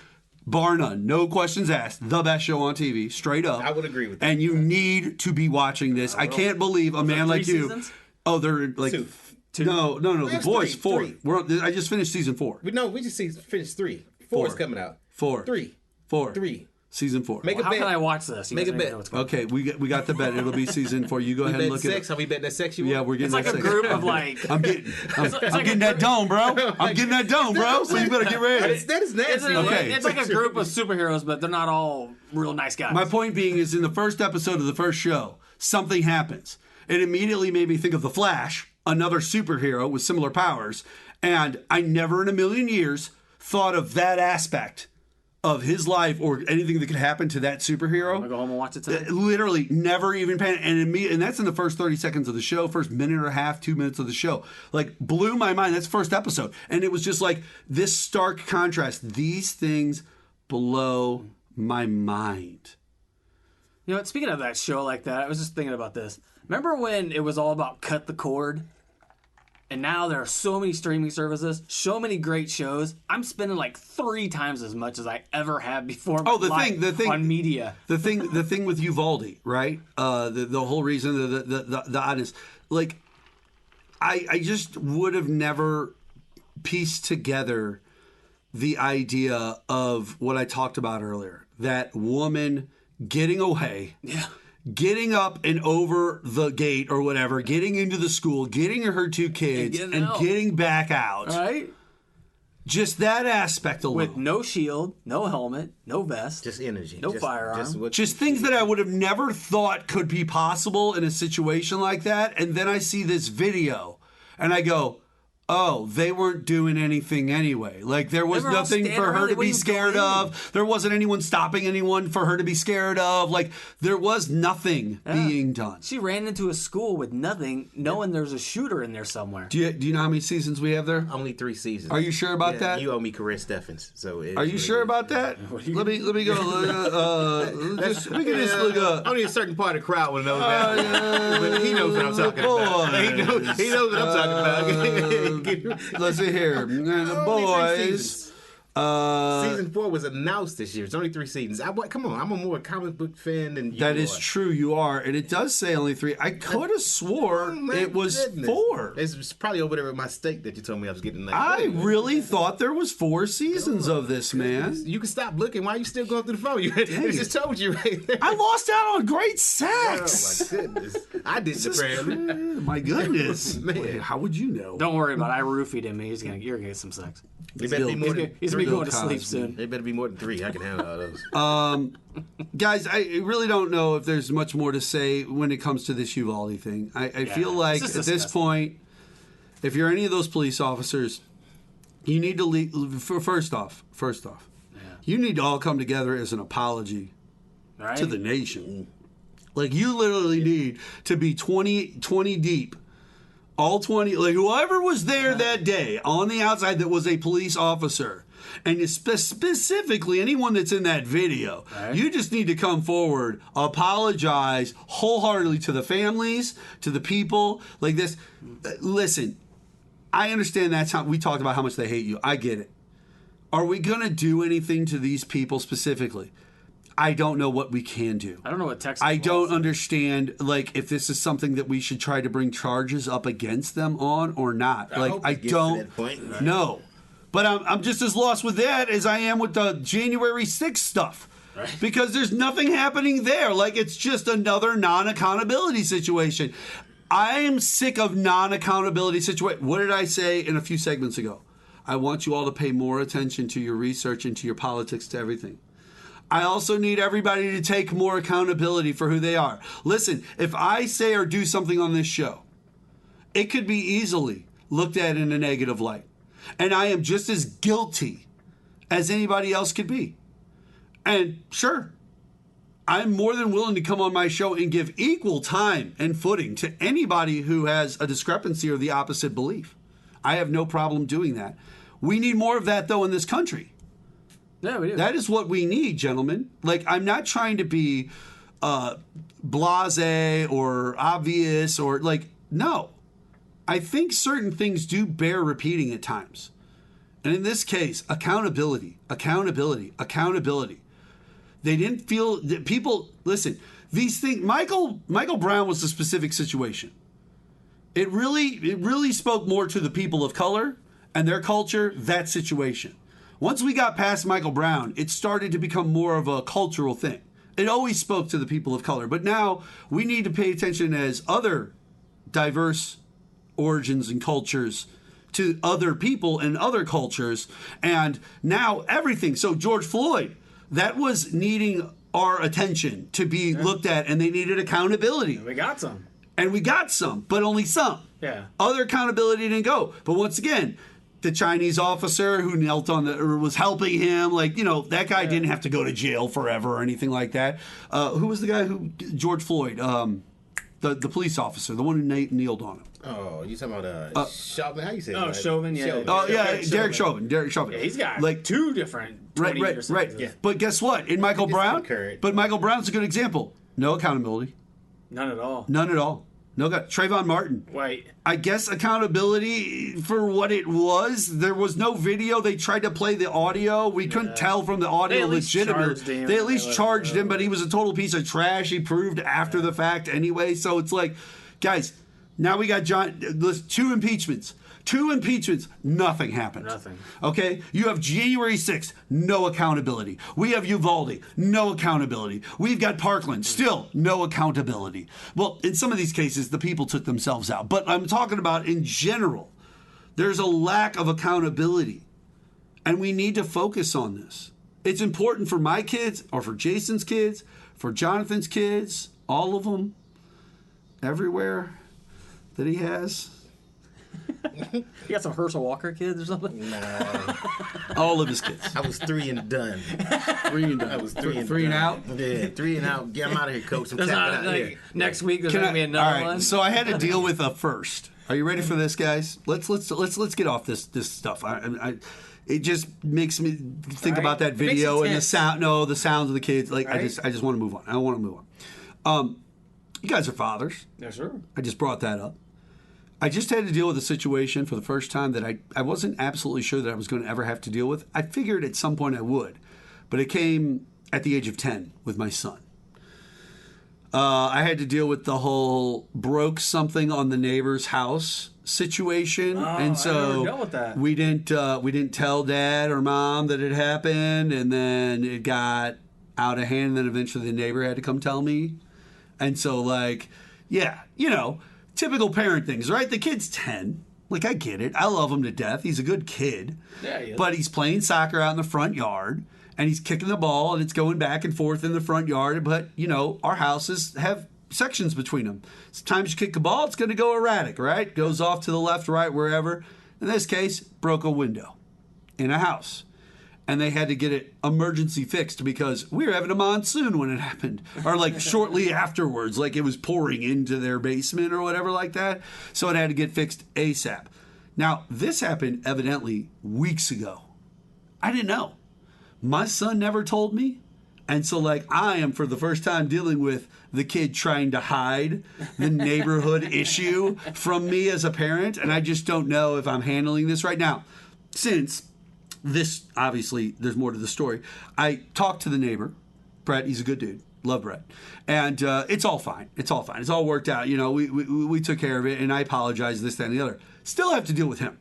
Bar none. No questions asked. The best show on TV. Straight up. I would agree with that. And you need to be watching this. I can't believe a man like you. Seasons? Oh, they're like... Two. No. The Boys, 4. Three. I just finished season 4. We just finished 3. 4 is coming out. 4. 3. 4. 3. Season 4. Make a How bet. can I watch this? You Make guys a don't even bet. know what's going on. Okay, we got the bet. It'll be season 4. You go ahead and look at it. Are we betting that sex? Yeah, we're getting It's like that a sex. group of like. I'm getting that dome, bro. I'm getting that dome, bro. So you better get ready. That is nasty. Okay. It's like a group of superheroes, but they're not all real nice guys. My point being is in the first episode of the first show, something happens. It immediately made me think of The Flash another superhero with similar powers. And I never in a million years thought of that aspect of his life or anything that could happen to that superhero. I'm gonna go home and watch it tonight. Literally never even panicked. And that's in the first 30 seconds of the show, first minute and a half, 2 minutes of the show. Like, blew my mind. That's the first episode. And it was just like this stark contrast. These things blow my mind. You know what? Speaking of that show like that, I was just thinking about this. Remember when it was all about cut the cord? And now there are so many streaming services, so many great shows. I'm spending like 3 times as much as I ever have before. Oh, the thing on media. The thing with UVALDE, right? The whole reason, the honest, like, I just would have never pieced together the idea of what I talked about earlier. That woman getting away. Yeah. Getting up and over the gate or whatever, getting into the school, getting her 2 kids, and getting back out. Right? Just that aspect alone. With no shield, no helmet, no vest. Just energy. No firearm. Just things that I would have never thought could be possible in a situation like that. And then I see this video and I go, oh, they weren't doing anything anyway. Like, there was nothing for her to be scared of. There wasn't anyone stopping anyone for her to be scared of. Like, there was nothing being done. She ran into a school with nothing, knowing there's a shooter in there somewhere. Do you know how many seasons we have there? Only 3 seasons. Are you sure about that? You owe me Corinne Steffens. So are you sure about that? Let me go. We can just look up. Only a certain part of the crowd will know that. But he knows what I'm talking about. He knows what I'm talking about. Let's see here. The boys. Season 4 was announced this year. It's only 3 seasons. Come on, I'm a more comic book fan than you. That is true, you are. And it does say only 3. I could have swore it was 4. It's probably over there with my steak that you told me I was getting. I really thought there was 4 seasons of this, man. You can stop looking. Why are you still going through the phone? I just told you right there. I lost out on great sex. Oh, my goodness. I did apparently. My goodness. Wait, how would you know? Don't worry about it. I roofied him. You're going to get some sex. He's going to be going to sleep soon. They better be more than 3. I can handle all those. Guys, I really don't know if there's much more to say when it comes to this Uvalde thing. I feel like at this point, if you're any of those police officers, you need to leave. First off, you need to all come together as an apology to the nation. Like, you literally need to be 20 deep. All 20, like, whoever was there that day on the outside that was a police officer, and specifically anyone that's in that video, you just need to come forward, apologize wholeheartedly to the families, to the people like this. Listen, I understand that's how we talked about how much they hate you. I get it. Are we going to do anything to these people specifically? I don't know what we can do. I don't know what Texas I don't understand, like, if this is something that we should try to bring charges up against them on or not. I don't know. But I'm just as lost with that as I am with the January 6th stuff. Right. Because there's nothing happening there. Like, it's just another non-accountability situation. I am sick of non-accountability situations. What did I say in a few segments ago? I want you all to pay more attention to your research and to your politics, to everything. I also need everybody to take more accountability for who they are. Listen, if I say or do something on this show, it could be easily looked at in a negative light. And I am just as guilty as anybody else could be. And sure, I'm more than willing to come on my show and give equal time and footing to anybody who has a discrepancy or the opposite belief. I have no problem doing that. We need more of that, though, in this country. Yeah, we do. That is what we need, gentlemen. Like, I'm not trying to be blasé or obvious or, like, no. I think certain things do bear repeating at times. And in this case, accountability. They didn't feel that people, listen, these things, Michael Brown was a specific situation. It really spoke more to the people of color and their culture, that situation. Once we got past Michael Brown, it started to become more of a cultural thing. It always spoke to the people of color. But now we need to pay attention as other diverse origins and cultures to other people and other cultures. And now everything. So George Floyd, that was needing our attention to be looked at, and they needed accountability. We got some. And we got some, but only some. Yeah. Other accountability didn't go. But once again, the Chinese officer who knelt on or was helping him, like, that guy didn't have to go to jail forever or anything like that. Who was the guy George Floyd, the police officer, the one who kneeled on him? Oh, you talking about Chauvin? How you say that? Chauvin, yeah. Oh, yeah, Derek Chauvin. Yeah, he's got like 2 different 20 right. Yeah. But guess what? In Michael Brown, Michael Brown's a good example. No accountability. None at all. None at all. No, Trayvon Martin. Wait. I guess accountability for what it was. There was no video. They tried to play the audio. We couldn't tell from the audio legitimately. They at least charged him, but he was a total piece of trash. He proved after the fact anyway. So it's like, guys, now we got 2 impeachments. 2 impeachments, nothing happened. Nothing. Okay? You have January 6th, no accountability. We have Uvalde, no accountability. We've got Parkland, still no accountability. Well, in some of these cases, the people took themselves out. But I'm talking about in general, there's a lack of accountability. And we need to focus on this. It's important for my kids, or for Jason's kids, for Jonathan's kids, all of them, everywhere that he has. You got some Herschel Walker kids or something? Nah. All of his kids. I was 3 and done. 3 and done. I was 3 and three and out? Yeah, 3 and out. Get him out of here, coach. I'm There's tapping not, out here. next week there's going to be another all right, one. So I had to deal with a first. Are you ready for this, guys? Let's get off this stuff. It just makes me think about that video and the sound. No, the sounds of the kids. Like I just want to move on. I want to move on. You guys are fathers. Yes, sir. I just brought that up. I just had to deal with a situation for the first time that I wasn't absolutely sure that I was going to ever have to deal with. I figured at some point I would, but it came at the age of 10 with my son. I had to deal with the whole broke something on the neighbor's house situation, and so I never dealt with that. we didn't tell Dad or Mom that it happened, and then it got out of hand, and then eventually the neighbor had to come tell me, and so typical parent things, right? The kid's 10. Like, I get it. I love him to death. He's a good kid. Yeah, he is. But he's playing soccer out in the front yard, and he's kicking the ball, and it's going back and forth in the front yard. But, our houses have sections between them. Sometimes you kick the ball, it's going to go erratic, right? Goes off to the left, right, wherever. In this case, broke a window in a house. And they had to get it emergency fixed because we were having a monsoon when it happened. Or like shortly afterwards, like it was pouring into their basement or whatever like that. So it had to get fixed ASAP. Now, this happened evidently weeks ago. I didn't know. My son never told me. And so I am for the first time dealing with the kid trying to hide the neighborhood issue from me as a parent. And I just don't know if I'm handling this right now. Since this, obviously, there's more to the story. I talked to the neighbor, Brett. He's a good dude. Love Brett. And it's all fine. It's all fine. It's all worked out. We took care of it, and I apologize, this, that, and the other. Still have to deal with him.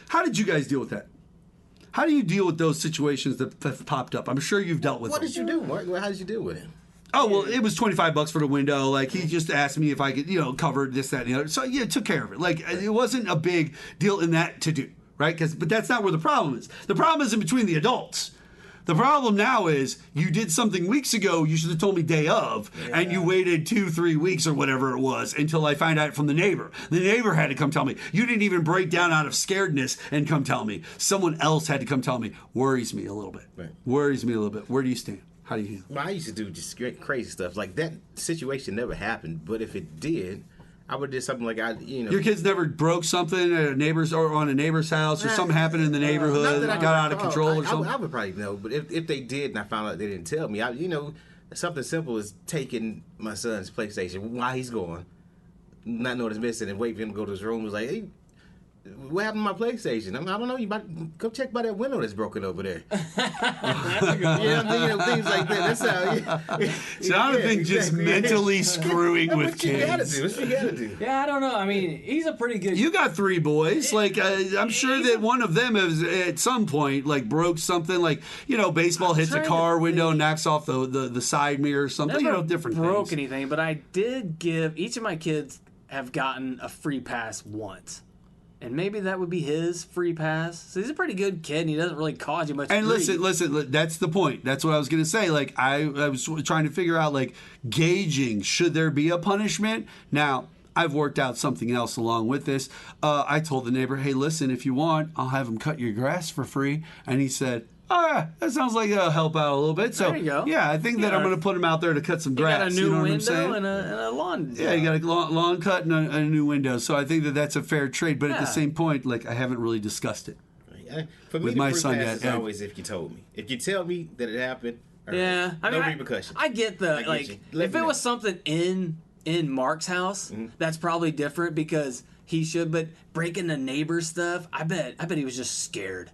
How did you guys deal with that? How do you deal with those situations that have popped up? I'm sure you've dealt with them. What did you do, Mark? How did you deal with it? Oh, well, it was $25 for the window. He just asked me if I could, cover this, that, and the other. So, took care of it. It wasn't a big deal in that to do. Right? But that's not where the problem is. The problem is in between the adults. The problem now is you did something weeks ago you should have told me day of, and you waited 2-3 weeks or whatever it was until I find out from the neighbor. The neighbor had to come tell me. You didn't even break down out of scaredness and come tell me. Someone else had to come tell me. Worries me a little bit. Right. Worries me a little bit. Where do you stand? How do you handle it? Well, I used to do just crazy stuff. Like, that situation never happened, but if it did, I would do something like Your kids never broke something at a neighbor's or on a neighbor's house, or something happened in the neighborhood that got out of control or something? I would probably know, but if they did and I found out they didn't tell me, something simple as taking my son's PlayStation while he's gone, not knowing it's missing, and waiting for him to go to his room. Was like, hey, what happened to my PlayStation? I don't know. You might go check by that window that's broken over there. Things like that. That's how. Jonathan just mentally screwing with What kids. you gotta do? Yeah, I don't know. I mean, he's a pretty good. You got 3 boys. I'm sure that one of them has at some point broke something. Baseball hits a car window and knocks off the side mirror or something. Never Different broke things. anything, but I did give each of my kids have gotten a free pass once. And maybe that would be his free pass. So he's a pretty good kid, and he doesn't really cause you much And grief. listen, that's the point. That's what I was going to say. Like, I was trying to figure out, like, gauging, should there be a punishment? Now, I've worked out something else along with this. I told the neighbor, hey, listen, if you want, I'll have him cut your grass for free. And he said, that sounds like it'll help out a little bit. So, there you go. Yeah, I think that I'm going to put him out there to cut some You grass. got a new you know window what I'm saying? and a lawn. Yeah, you got a lawn cut and a new window. So I think that that's a fair trade. But at the Yeah. same point, like, I haven't really discussed it. For me, With the my free son, pass is yeah. always if you told me. If you tell me that it happened, Yeah, I no mean, repercussions. I get the get like. you. Let If me it know. was something in Mark's house, that's probably different because he should. But breaking the neighbor's stuff, I bet he was just scared.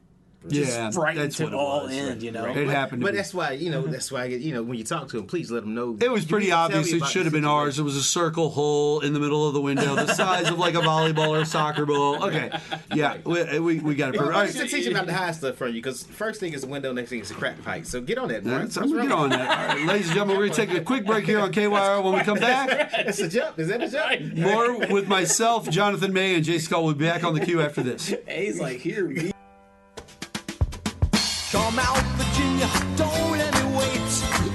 Yeah, frightened that's to what it all was. end, you know. It happened to But me. that's why, when you talk to him, please let him know. It was You pretty need to tell obvious. me It about should have the been ours. It situation. was a circle hole in the middle of the window, the size of like a volleyball or a soccer ball. Okay, yeah, we got it. Well, All I right, should teach him about the high stuff from you, because first thing is the window, next thing is the crack pipe. So get on that, Mark. I'm gonna get on that. All right, ladies and gentlemen, we're gonna take a quick break here on KYR. When we come back, That's a jump. Is that a jump? more with myself, Jonathan May, and Jason Kull. We'll be back on the queue after this. He's like, here. Come out, Virginia, don't let me wait.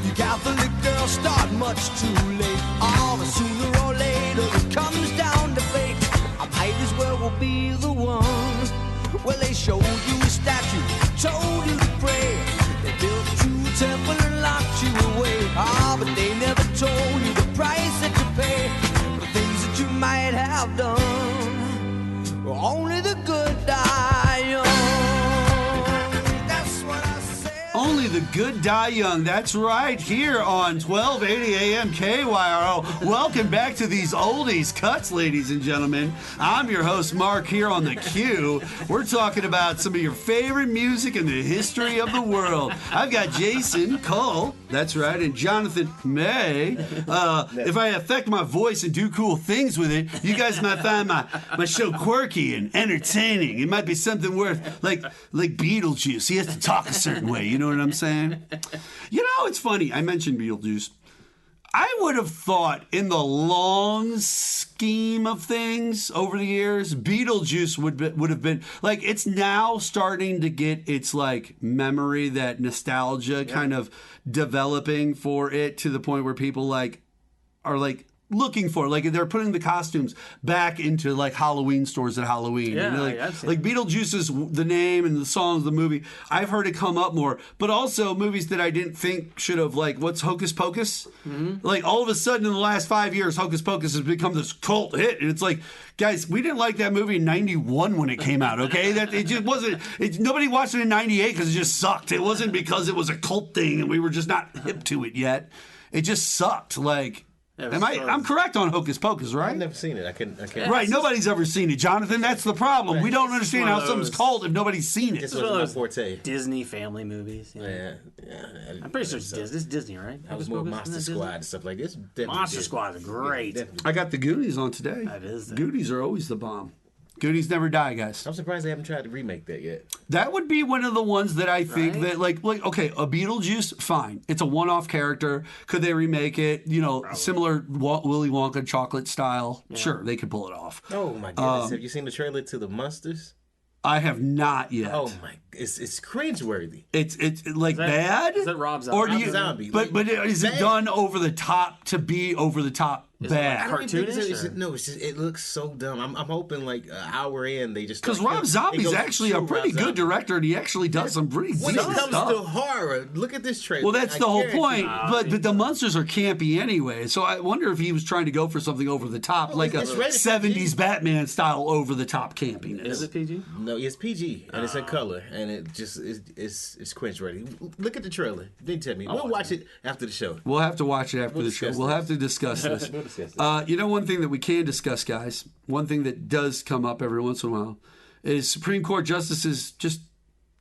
You Catholic girls start much too late. Oh, but sooner or later it comes down to fate. I might as well be the one. Well, they showed you a statue, told you to pray. They built you a temple and locked you away. Ah, but they never told you the price that you pay for the things that you might have done. Only the good die young. Only the good die young. That's right, here on 1280 AM KYRO. Welcome back to these oldies cuts, ladies and gentlemen. I'm your host, Mark, here on the Q. We're talking about some of your favorite music in the history of the world. I've got Jason Kull, that's right, and Jonathan May. If I affect my voice and do cool things with it, you guys might find my show quirky and entertaining. It might be something worth, like Beetlejuice. He has to talk a certain way, you know what I'm saying? You know, it's funny. I mentioned Beetlejuice. I would have thought in the long scheme of things over the years, Beetlejuice would have been, like, it's now starting to get its, like, memory, that nostalgia kind of developing for it to the point where people, like, are, like, looking for, like, they're putting the costumes back into, like, Halloween stores at Halloween. Yeah, and like, I've seen like it. Beetlejuice is the name and the songs, the movie. I've heard it come up more, but also movies that I didn't think should have, like, what's Hocus Pocus? Mm-hmm. Like, all of a sudden in the last 5 years, Hocus Pocus has become this cult hit, and it's like, guys, we didn't like that movie in '91 when it came out. Okay, that it just wasn't. Nobody watched it in '98 because it just sucked. It wasn't because it was a cult thing and we were just not hip to it yet. It just sucked. Like. I'm correct on Hocus Pocus, right? I've never seen it. I can't. Right, nobody's ever seen it, Jonathan. That's the problem. We don't understand how something's called if nobody's seen it. This wasn't my forte. Disney family movies. You know? Yeah. I'm pretty sure it's Disney. It's Disney, right? I was more Monster Squad and stuff like this. Monster Squad is great. I got the Goonies on today. That is there. Goonies are always the bomb. Goonies never die, guys. I'm surprised they haven't tried to remake that yet. That would be one of the ones that I think that, like, okay, a Beetlejuice, fine. It's a one-off character. Could they remake it? You know, similar Willy Wonka chocolate style. Yeah. Sure, they could pull it off. Oh my goodness! Have you seen the trailer to the Monsters? I have not yet. Oh my! It's cringeworthy. It's like bad. Is that Rob Zombie? Or do you, Zombie. But is it done over the top to be over the top bad? No, it's just it looks so dumb. I'm hoping like an hour in they just because Rob Zombie's actually a pretty good director and he actually does some pretty when decent it comes stuff. to horror, look at this trailer. Well, that's the whole point. But the monsters are campy anyway, so I wonder if he was trying to go for something over the top, like a 70s Batman style over the top campiness. Is it PG? No, it's PG and it's in color and it just it's cringeworthy. Look at the trailer. Then tell me. We'll watch it after the show. We'll have to watch it after the show. We'll have to discuss this. You know, one thing that we can discuss, guys, one thing that does come up every once in a while is Supreme Court justices just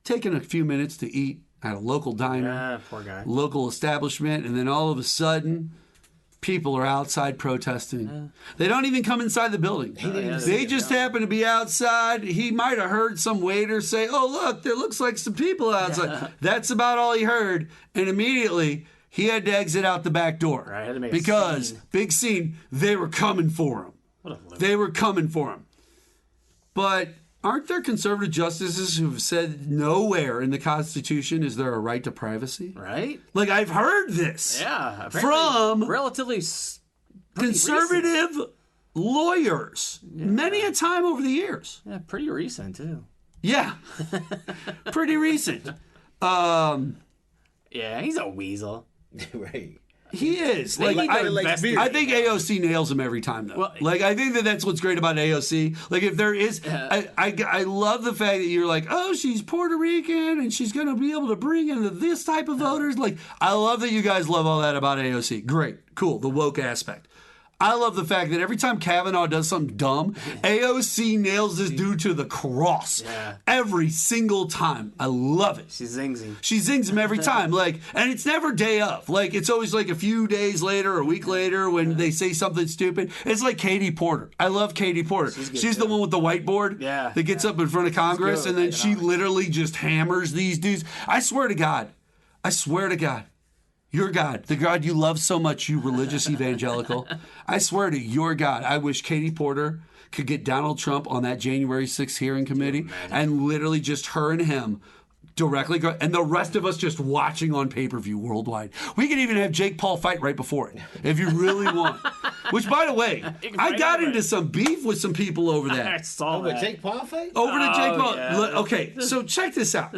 taking a few minutes to eat at a local diner, poor guy. local establishment, and then all of a sudden, people are outside protesting. They don't even come inside the building. They just happen to be outside. He might have heard some waiter say, "Oh, look, there looks like some people outside." That's about all he heard. And immediately, he had to exit out the back door. Right, had to make a because, scene. big scene, they were coming for him. They were coming for him. But aren't there conservative justices who've said nowhere in the Constitution is there a right to privacy? Right? Like, I've heard this From from relatively conservative lawyers many a time over the years. Yeah, pretty recent, too. Yeah. Pretty recent. Yeah, he's a weasel. Right. He is. They Like, need to investigate I think AOC nails him every time, though. Well, like, I think that's what's great about AOC. Like, if there is, I love the fact that you're like, oh, she's Puerto Rican and she's going to be able to bring in this type of voters. Like, I love that you guys love all that about AOC. Great, cool, the woke aspect. I love the fact that every time Kavanaugh does something dumb, AOC nails this dude to the cross. Yeah. Every single time. I love it. She zings him. She zings him every time. Like, and it's never day of. Like, it's always like a few days later or a week later when they say something stupid. It's like Katie Porter. I love Katie Porter. She's the one with the whiteboard that gets up in front of Congress, and then she literally just hammers these dudes. I swear to God. Your God, the God you love so much, you religious evangelical. I swear to your God, I wish Katie Porter could get Donald Trump on that January 6th hearing committee and literally just her and him directly go, and the rest of us just watching on pay-per-view worldwide. We could even have Jake Paul fight right before it, if you really want. Which, by the way, I got into some beef with some people over that. I saw that. Jake Paul fight? Over to Jake Paul. Yeah. Okay, so check this out.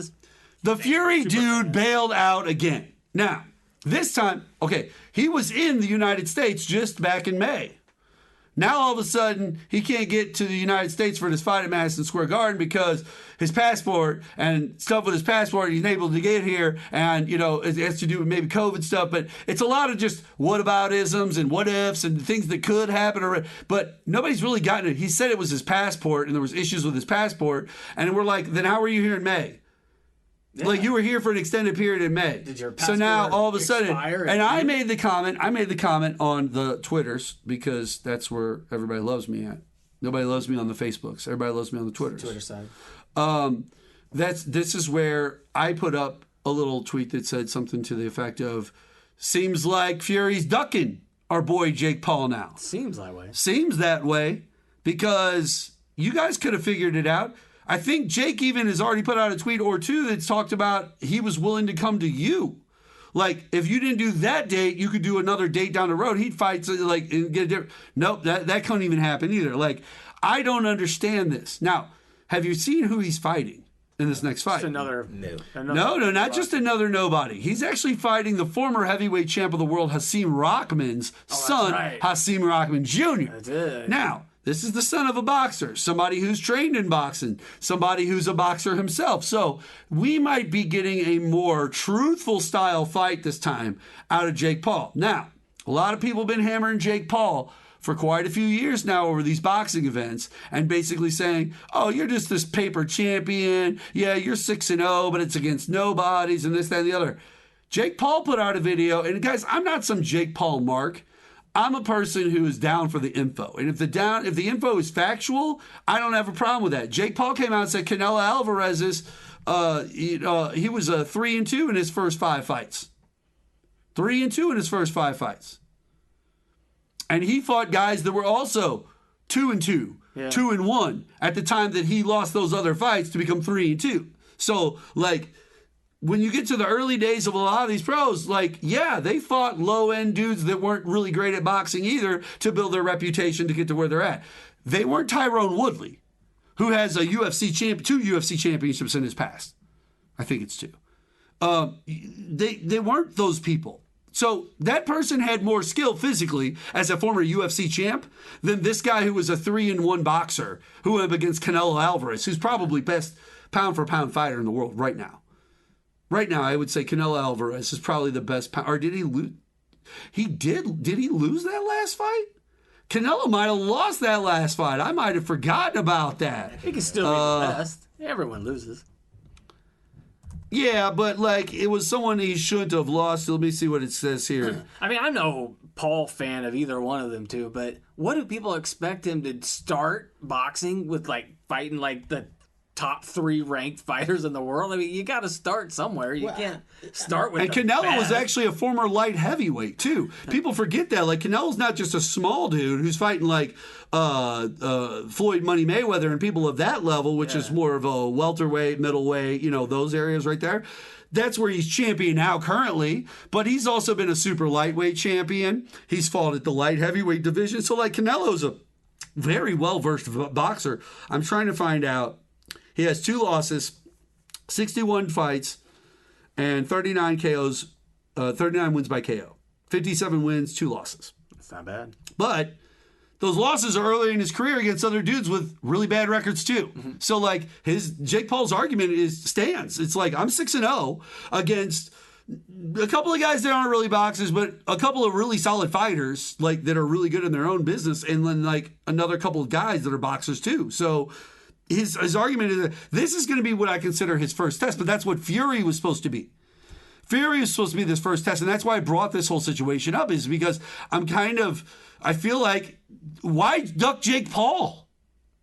The Fury dude bailed out again. Now, this time, okay, he was in the United States just back in May. Now, all of a sudden, he can't get to the United States for this fight at Madison Square Garden because his passport and stuff with his passport, he's unable to get here. And, you know, it has to do with maybe COVID stuff. But it's a lot of just whataboutisms and what ifs and things that could happen. But nobody's really gotten it. He said it was his passport and there was issues with his passport. And we're like, then how were you here in May? Yeah. Like, you were here for an extended period in May. Did your so now all of a sudden, and I made made the comment on the Twitters because that's where everybody loves me at. Nobody loves me on the Facebooks. Everybody loves me on the Twitters. Twitter side. This is where I put up a little tweet that said something to the effect of, seems like Fury's ducking our boy Jake Paul now. Seems that way. Seems that way because you guys could have figured it out. I think Jake even has already put out a tweet or two that's talked about he was willing to come to you. Like, if you didn't do that date, you could do another date down the road. He'd fight, like, and get a different. Nope, that couldn't even happen either. Like, I don't understand this. Now, have you seen who he's fighting in this next fight? Just another. No, not just another nobody. He's actually fighting the former heavyweight champ of the world, Hasim Rahman's son, right. Hasim Rahman Jr. That's it. Now, this is the son of a boxer, somebody who's trained in boxing, somebody who's a boxer himself. So we might be getting a more truthful style fight this time out of Jake Paul. Now, a lot of people have been hammering Jake Paul for quite a few years now over these boxing events and basically saying, oh, you're just this paper champion. Yeah, you're 6-0, but it's against nobodies and this, that, and the other. Jake Paul put out a video, and guys, I'm not some Jake Paul mark. I'm a person who is down for the info. And if the info is factual, I don't have a problem with that. Jake Paul came out and said Canelo Alvarez is, he was 3-2 in his first 5 fights. 3-2 in his first 5 fights. And he fought guys that were also 2-2, 2-1 at the time that he lost those other fights to become 3-2. So, like, when you get to the early days of a lot of these pros, like, yeah, they fought low-end dudes that weren't really great at boxing either to build their reputation to get to where they're at. They weren't Tyrone Woodley, who has a 2 UFC championships in his past. I think it's 2. They weren't those people. So that person had more skill physically as a former UFC champ than this guy who was a 3-1 boxer who went up against Canelo Alvarez, who's probably best pound-for-pound fighter in the world right now. Right now, I would say Canelo Alvarez is probably the best. Or did he lose? Did he lose that last fight? Canelo might have lost that last fight. I might have forgotten about that. He can still be the best. Everyone loses. Yeah, but like it was someone he shouldn't have lost. Let me see what it says here. I mean, I'm no Paul fan of either one of them two, but what do people expect him to start boxing with, like fighting like the top 3 ranked fighters in the world. I mean, you got to start somewhere. You can't start with. And Canelo was actually a former light heavyweight too. People forget that. Like Canelo's not just a small dude who's fighting like Floyd Money Mayweather and people of that level, which is more of a welterweight, middleweight, those areas right there. That's where he's champion now currently, but he's also been a super lightweight champion. He's fought at the light heavyweight division. So like Canelo's a very well-versed boxer. I'm trying to find out. He has 2 losses, 61 fights, and 39 KOs, 39 wins by KO. 57 wins, 2 losses. That's not bad. But those losses are early in his career against other dudes with really bad records too. Mm-hmm. So like Jake Paul's argument stands. It's like I'm 6-0 against a couple of guys that aren't really boxers, but a couple of really solid fighters like that are really good in their own business, and then like another couple of guys that are boxers too. So his argument is that this is going to be what I consider his first test, but that's what Fury was supposed to be. Fury is supposed to be this first test, and that's why I brought this whole situation up, is because I feel like, why duck Jake Paul?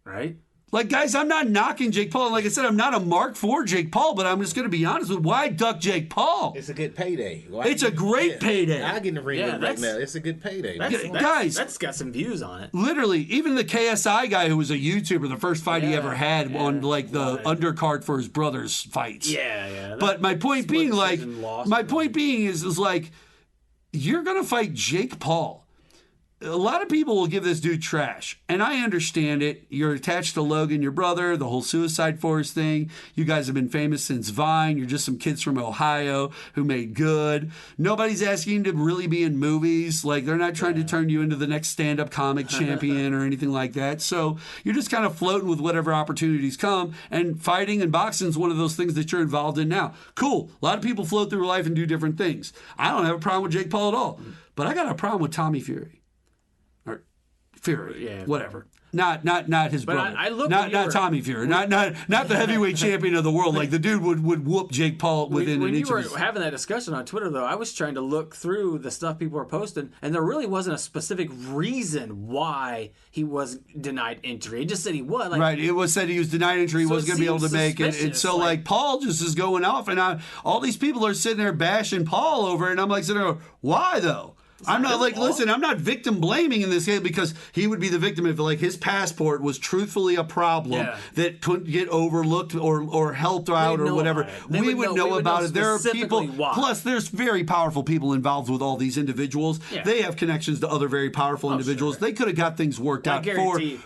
Right? Like, guys, I'm not knocking Jake Paul. Like I said, I'm not a mark for Jake Paul, but I'm just going to be honest with why duck Jake Paul? It's a good payday. It's a great payday. I get in the ring right now. It's a good payday. Guys, that's got some views on it. Literally, even the KSI guy who was a YouTuber, the first fight he ever had on like the undercard for his brother's fights. Yeah. But my point being, is like, you're going to fight Jake Paul. A lot of people will give this dude trash, and I understand it. You're attached to Logan, your brother, the whole Suicide Force thing. You guys have been famous since Vine. You're just some kids from Ohio who made good. Nobody's asking you to really be in movies. Like, they're not trying to turn you into the next stand-up comic champion or anything like that. So you're just kind of floating with whatever opportunities come, and fighting and boxing is one of those things that you're involved in now. Cool. A lot of people float through life and do different things. I don't have a problem with Jake Paul at all, but I got a problem with Tommy Fury. Fury, whatever. Not his brother. Not Tommy Fury. Not the heavyweight champion of the world. Like, the dude would whoop Jake Paul within an inch of his... When you were having that discussion on Twitter, though, I was trying to look through the stuff people were posting, and there really wasn't a specific reason why he was denied entry. It just said he was. Like, right. It was said he was denied entry. He wasn't going to be able to make it. And so, like, Paul just is going off, and all these people are sitting there bashing Paul over it, and I'm like sitting there, why, though? I'm not like, listen, I'm not victim blaming in this case, because he would be the victim if like his passport was truthfully a problem that couldn't get overlooked or helped out or whatever. We would know about it. There are people, plus there's very powerful people involved with all these individuals. Yeah. They have connections to other very powerful individuals. Sure. They could have got things worked out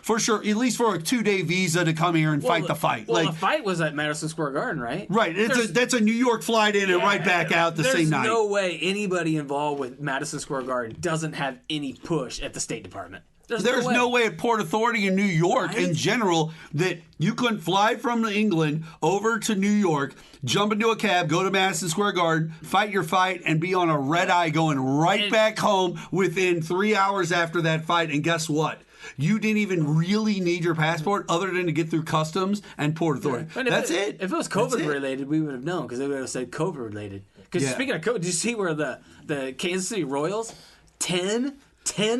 for sure, at least for a 2-day visa to come here and fight the fight. Well, the fight was at Madison Square Garden, right? Right. That's a New York flight in and right back out the same night. There's no way anybody involved with Madison Square Garden doesn't have any push at the State Department. There's no way at Port Authority in New York in general that you couldn't fly from England over to New York, jump into a cab, go to Madison Square Garden, fight your fight, and be on a red eye going right back home within 3 hours after that fight. And guess what? You didn't even really need your passport other than to get through customs and Port Authority. That's it. If it was COVID related, we would have known, because they would have said COVID related. Because speaking of COVID, did you see where the Kansas City Royals, 10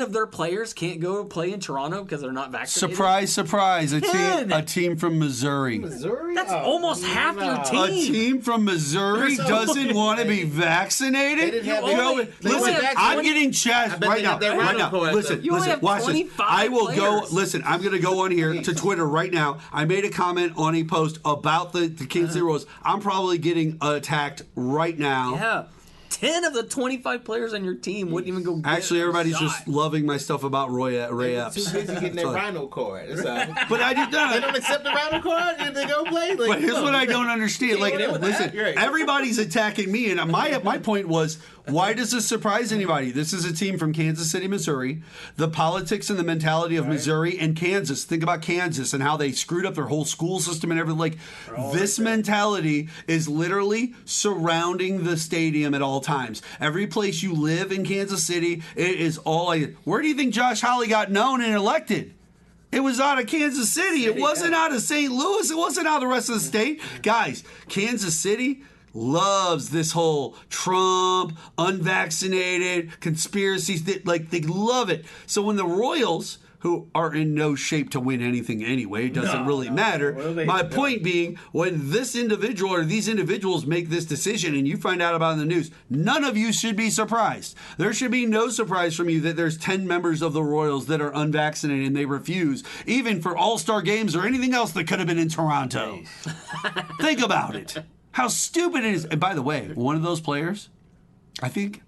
of their players can't go play in Toronto because they're not vaccinated? Surprise. A team from Missouri. That's almost half your team. A team from Missouri doesn't want to be vaccinated? Listen, I'm getting chest right now. Listen, watch this. I will go. Listen, I'm going to go on here to Twitter right now. I made a comment on a post about the Kansas City Royals. I'm probably getting attacked right now. Yeah. 10 of the 25 players on your team wouldn't even go. Actually, everybody's just loving my stuff about Ray Epps. Too busy getting their Rhino card. But I did not. They don't accept the Rhino card and they go play. Like, but here's what I don't understand. Like, listen, everybody's attacking me, and my point was, why does this surprise anybody? This is a team from Kansas City, Missouri. The politics and the mentality of Missouri and Kansas. Think about Kansas and how they screwed up their whole school system and everything. Like, this mentality is literally surrounding the stadium at all times. Every place you live in Kansas City, it is all like, where do you think Josh Hawley got known and elected? It was out of Kansas City. It wasn't out of St. Louis. It wasn't out of the rest of the state. Guys, Kansas City loves this whole Trump, unvaccinated, conspiracies. Like, they love it. So when the Royals who are in no shape to win anything anyway. It doesn't really matter. My point being, when this individual or these individuals make this decision and you find out about it in the news, none of you should be surprised. There should be no surprise from you that there's 10 members of the Royals that are unvaccinated and they refuse, even for all-star games or anything else that could have been in Toronto. Think about it. How stupid it is. And by the way, one of those players, I think,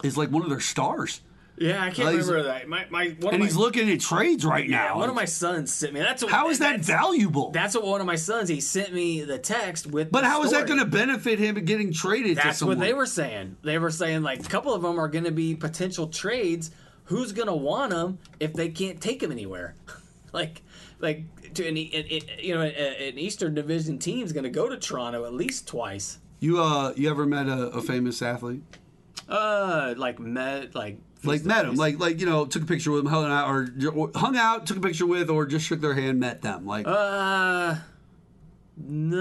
is like one of their stars. Yeah, I can't remember that. He's looking at trades right now. One of my sons sent me. How is that valuable? That's what one of my sons. He sent me the text with. But how is that going to benefit him getting traded to someone? That's what they were saying. They were saying like a couple of them are going to be potential trades. Who's going to want them if they can't take them anywhere? like to an Eastern Division team's going to go to Toronto at least twice. You ever met a famous athlete? Met him, took a picture with him, hung out, took a picture with, or just shook their hand, met them, No,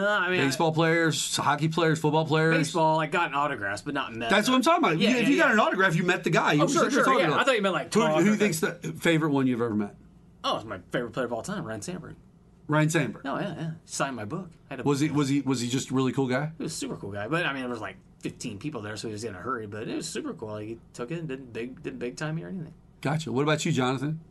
I mean baseball players, hockey players, football players. Baseball, gotten autographs, but not met. That's what I'm talking about. Yeah, if you got an autograph, you met the guy. Sure. Yeah. I thought you meant Who thinks the favorite one you've ever met? Oh, it's my favorite player of all time, Ryan Sandberg. Ryan Sandberg. Oh yeah. Signed my book. Was he just a really cool guy? He was a super cool guy, but I mean there was 15 people there, so he was in a hurry. But it was super cool. He took it and did big time here or anything. Gotcha. What about you, Jonathan?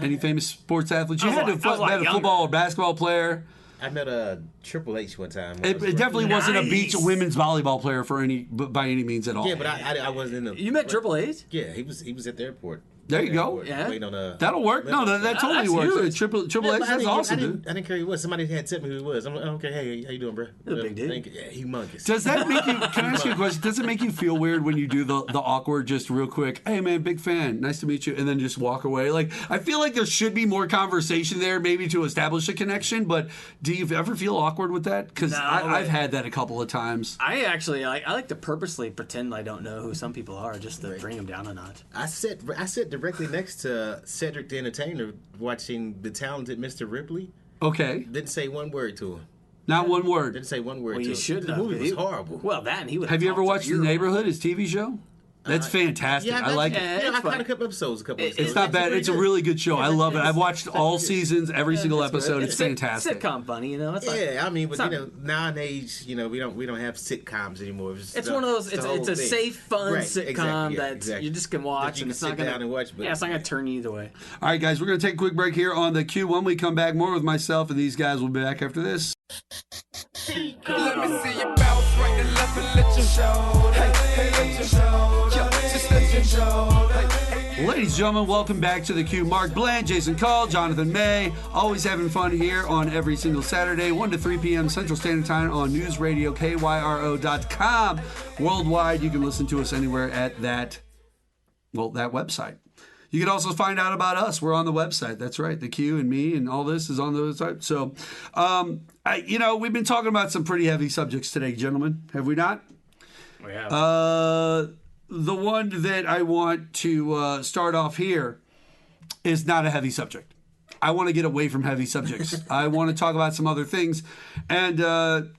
Any famous sports athletes? You had a younger. football or basketball player. I met a Triple H one time. It definitely wasn't a beach women's volleyball player by any means at all. Yeah, but I wasn't in the. You met Triple H? Yeah, he was at the airport. There you go. Yeah. That'll work. No, that totally works. Triple H, that's awesome, dude. I didn't care who he was. Somebody had sent me who he was. I don't care. Hey, how you doing, bro? Big dude. Yeah, humongous. Does that make you? Can I ask you a question? Does it make you feel weird when you do the awkward, just real quick? Hey, man, big fan. Nice to meet you, and then just walk away? I feel like there should be more conversation there, maybe to establish a connection. But do you ever feel awkward with that? Because I've had that a couple of times. I actually I like to purposely pretend I don't know who some people are, just to bring them down a notch. I sit directly next to Cedric the Entertainer watching The Talented Mr. Ripley. Okay. Didn't say one word to him. Not one word. Didn't say one word to him. You should The movie was horrible. Well, that and he would. Have you ever watched The Neighborhood, his TV show? That's fantastic. Yeah, I like it. Yeah, I caught a couple episodes. It's not bad. It's a really good show. I love it. I've watched all seasons, every single episode. It's fantastic. Sitcom funny, It's I mean, but nowadays, we don't have sitcoms anymore. It's one of those. It's a safe, fun sitcom that you just can watch, and it's not going to. It's not going to turn you either way. All right, guys, we're going to take a quick break here on the Q. When we come back, more with myself and these guys will be back after this. Let me see you bounce right and left and let you show. Hey, let you show. Just let you show. Ladies and gentlemen, welcome back to the Q. Mark Bland, Jason Kull, Jonathan May. Always having fun here on every single Saturday, 1 to 3 p.m. Central Standard Time on newsradiokyro.com. Worldwide, you can listen to us anywhere at that website. You can also find out about us. We're on the website. That's right. The Q and me and all this is on the website. So, we've been talking about some pretty heavy subjects today, gentlemen. Have we not? We have. The one that I want to start off here is not a heavy subject. I want to get away from heavy subjects. I want to talk about some other things. And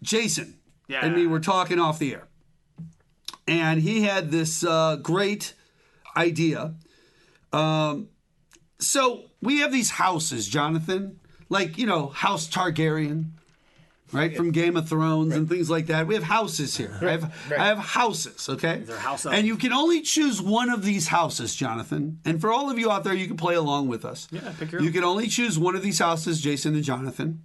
Jason and me were talking off the air. And he had this great idea. So we have these houses, Jonathan, House Targaryen, right? From Game of Thrones and things like that. We have houses here. I have houses, okay? They're house and you can only choose one of these houses, Jonathan. And for all of you out there, you can play along with us. Yeah, pick your You can only choose one of these houses, Jason and Jonathan.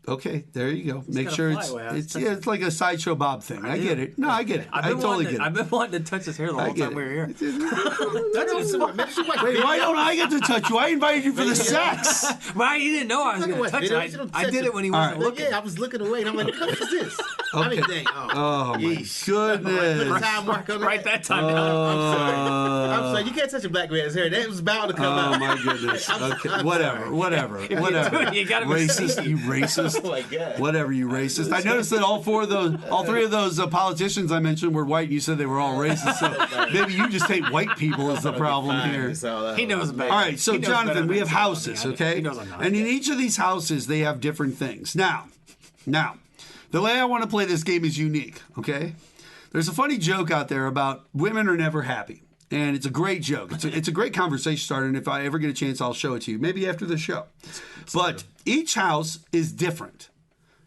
Okay, there you go. Make sure it's like a Sideshow Bob thing. I get it. No, I get it. I totally get it. I've been wanting to touch his hair the whole time we were here. Wait, why don't I get to touch you? I invited you for the sex. Well, you didn't know I was going to touch it. I did it when he wasn't looking. Yeah, I was looking away, and I'm like, what is this? Okay. I mean, dang. Oh my goodness. Write that time down. I'm sorry. You can't touch a black man's hair. That was bound to come out. Oh my goodness. Okay, whatever. You gotta be racist. You racist. Oh my God. Whatever, you racist. I noticed that all three of those politicians I mentioned were white, and you said they were all racist. So maybe you just hate white people is the problem here. He knows better. All right, so Jonathan, we have houses, okay? And in each of these houses, they have different things. Now, the way I want to play this game is unique, okay? There's a funny joke out there about women are never happy. And it's a great joke. It's a great conversation starter. And if I ever get a chance, I'll show it to you. Maybe after the show. But each house is different.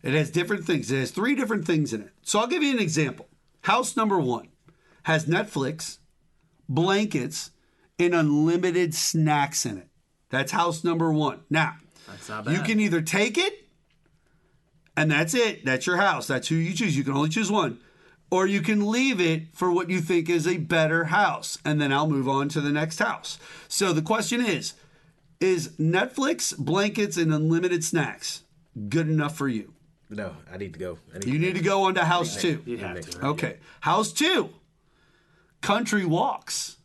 It has different things. It has 3 different things in it. So I'll give you an example. House number 1 has Netflix, blankets, and unlimited snacks in it. That's house number 1. Now, That's not bad. you can either take it, and that's it. That's your house. That's who you choose. You can only choose one. Or you can leave it for what you think is a better house. And then I'll move on to the next house. So the question is Netflix, blankets, and unlimited snacks good enough for you? No, I need to go. You need to go on to house 2. You'd have to. Okay. House 2, country walks,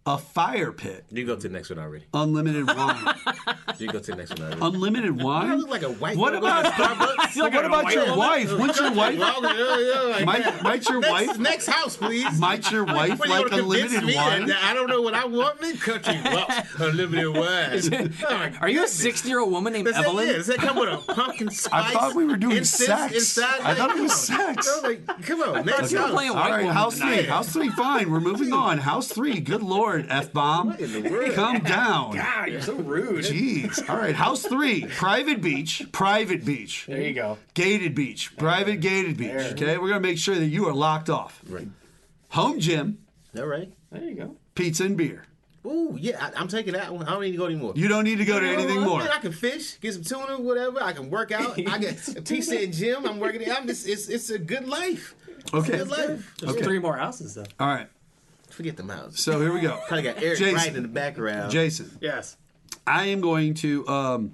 a fire pit, You go to the next one already. unlimited wine. You go to the next one already. Unlimited wine? I look like a white What girl going to about Starbucks. what about your wife? Wouldn't your wife? Might your wife? Next house, please. Might your wife What, you like gonna convince unlimited me wine? that I don't know what I want. Man, country walks, unlimited wine. Are you a 60-year-old woman named Does that, Evelyn? yeah, does that come with a pumpkin spice? I thought we were doing incense sex. Inside? I thought it was come on. sex. I was like, come on, next you were house. playing All white right, woman house 3. tonight. House 3, fine. We're moving on. House 3. Good Lord, F-bomb. What in the world? Calm down. God, you're so rude. Jeez. All right, house 3. Private beach. Private beach. There you go. Gated beach. Private gated beach. Okay, we're going to make sure that you are locked off. Right. Home gym. All right. There you go. Pizza and beer. Ooh, yeah, I'm taking that one. I don't need to go anymore. You don't need to go to anything more. I can fish, get some tuna, whatever. I can work out. I get a pizza and gym. I'm working it out. It's a good life. Okay. It's a good life. There's 3 more houses, though. All right. Forget the mouse. So here we go. Probably got Eric Jason. Greitens in the background. Jason, Yes. I am going to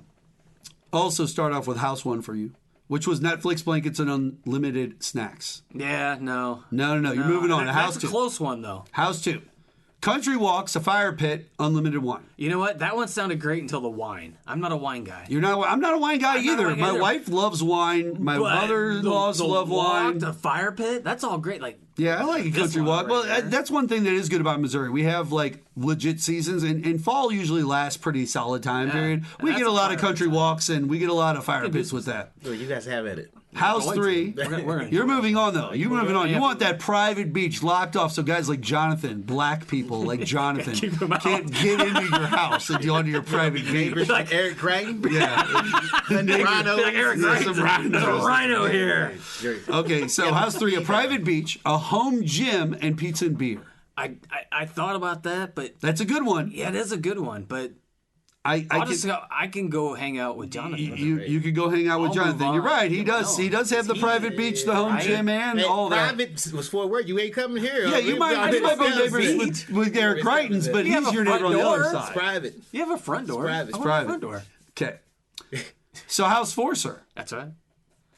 also start off with house 1 for you, which was Netflix, blankets, and unlimited snacks. Yeah, no. No. You're moving on to house That's a 2. close one, though. House 2. Country walks, a fire pit, unlimited wine. You know what? That one sounded great until the wine. I'm not a wine guy. I'm not a wine guy I'm not a either. wine My either. wife loves wine. My But mother-in-laws the love walk, wine. The fire pit, that's all great. Like, Yeah, I like a This country one walk. right Well, there. that's one thing that is good about Missouri. We have like legit seasons, and fall usually lasts pretty solid time period. We that's get a a lot of fire country time. walks, and we get a lot of fire pits with that. Well, you guys have at it. House going to. 3. We're gonna You're moving on though. You're moving on. You yeah. want that private beach locked off so guys like Jonathan, black people like Jonathan, can't get into your house and go onto your private beach. Like Eric Greitens. Yeah, the neighbor. Rhino. like Eric There's some Greitens. There's a rhinos. rhino here. Okay, so house 3, a private beach, a home gym, and pizza and beer. I thought about that, but That's a good one. yeah, it is a good one. But I can go hang out with Jonathan. You could go hang out with I'll Jonathan. move You're on. right. He Yeah, does. no. He does have the private beach, the home Right? gym, and Hey, all that. private was for work. You ain't coming here. Yeah, you might be neighbors with Eric Greitens, but You have he's a your front neighbor on the other door. It's side. private. You have a front door. private. I It's want a private. front door. Okay. So house 4, sir. That's right.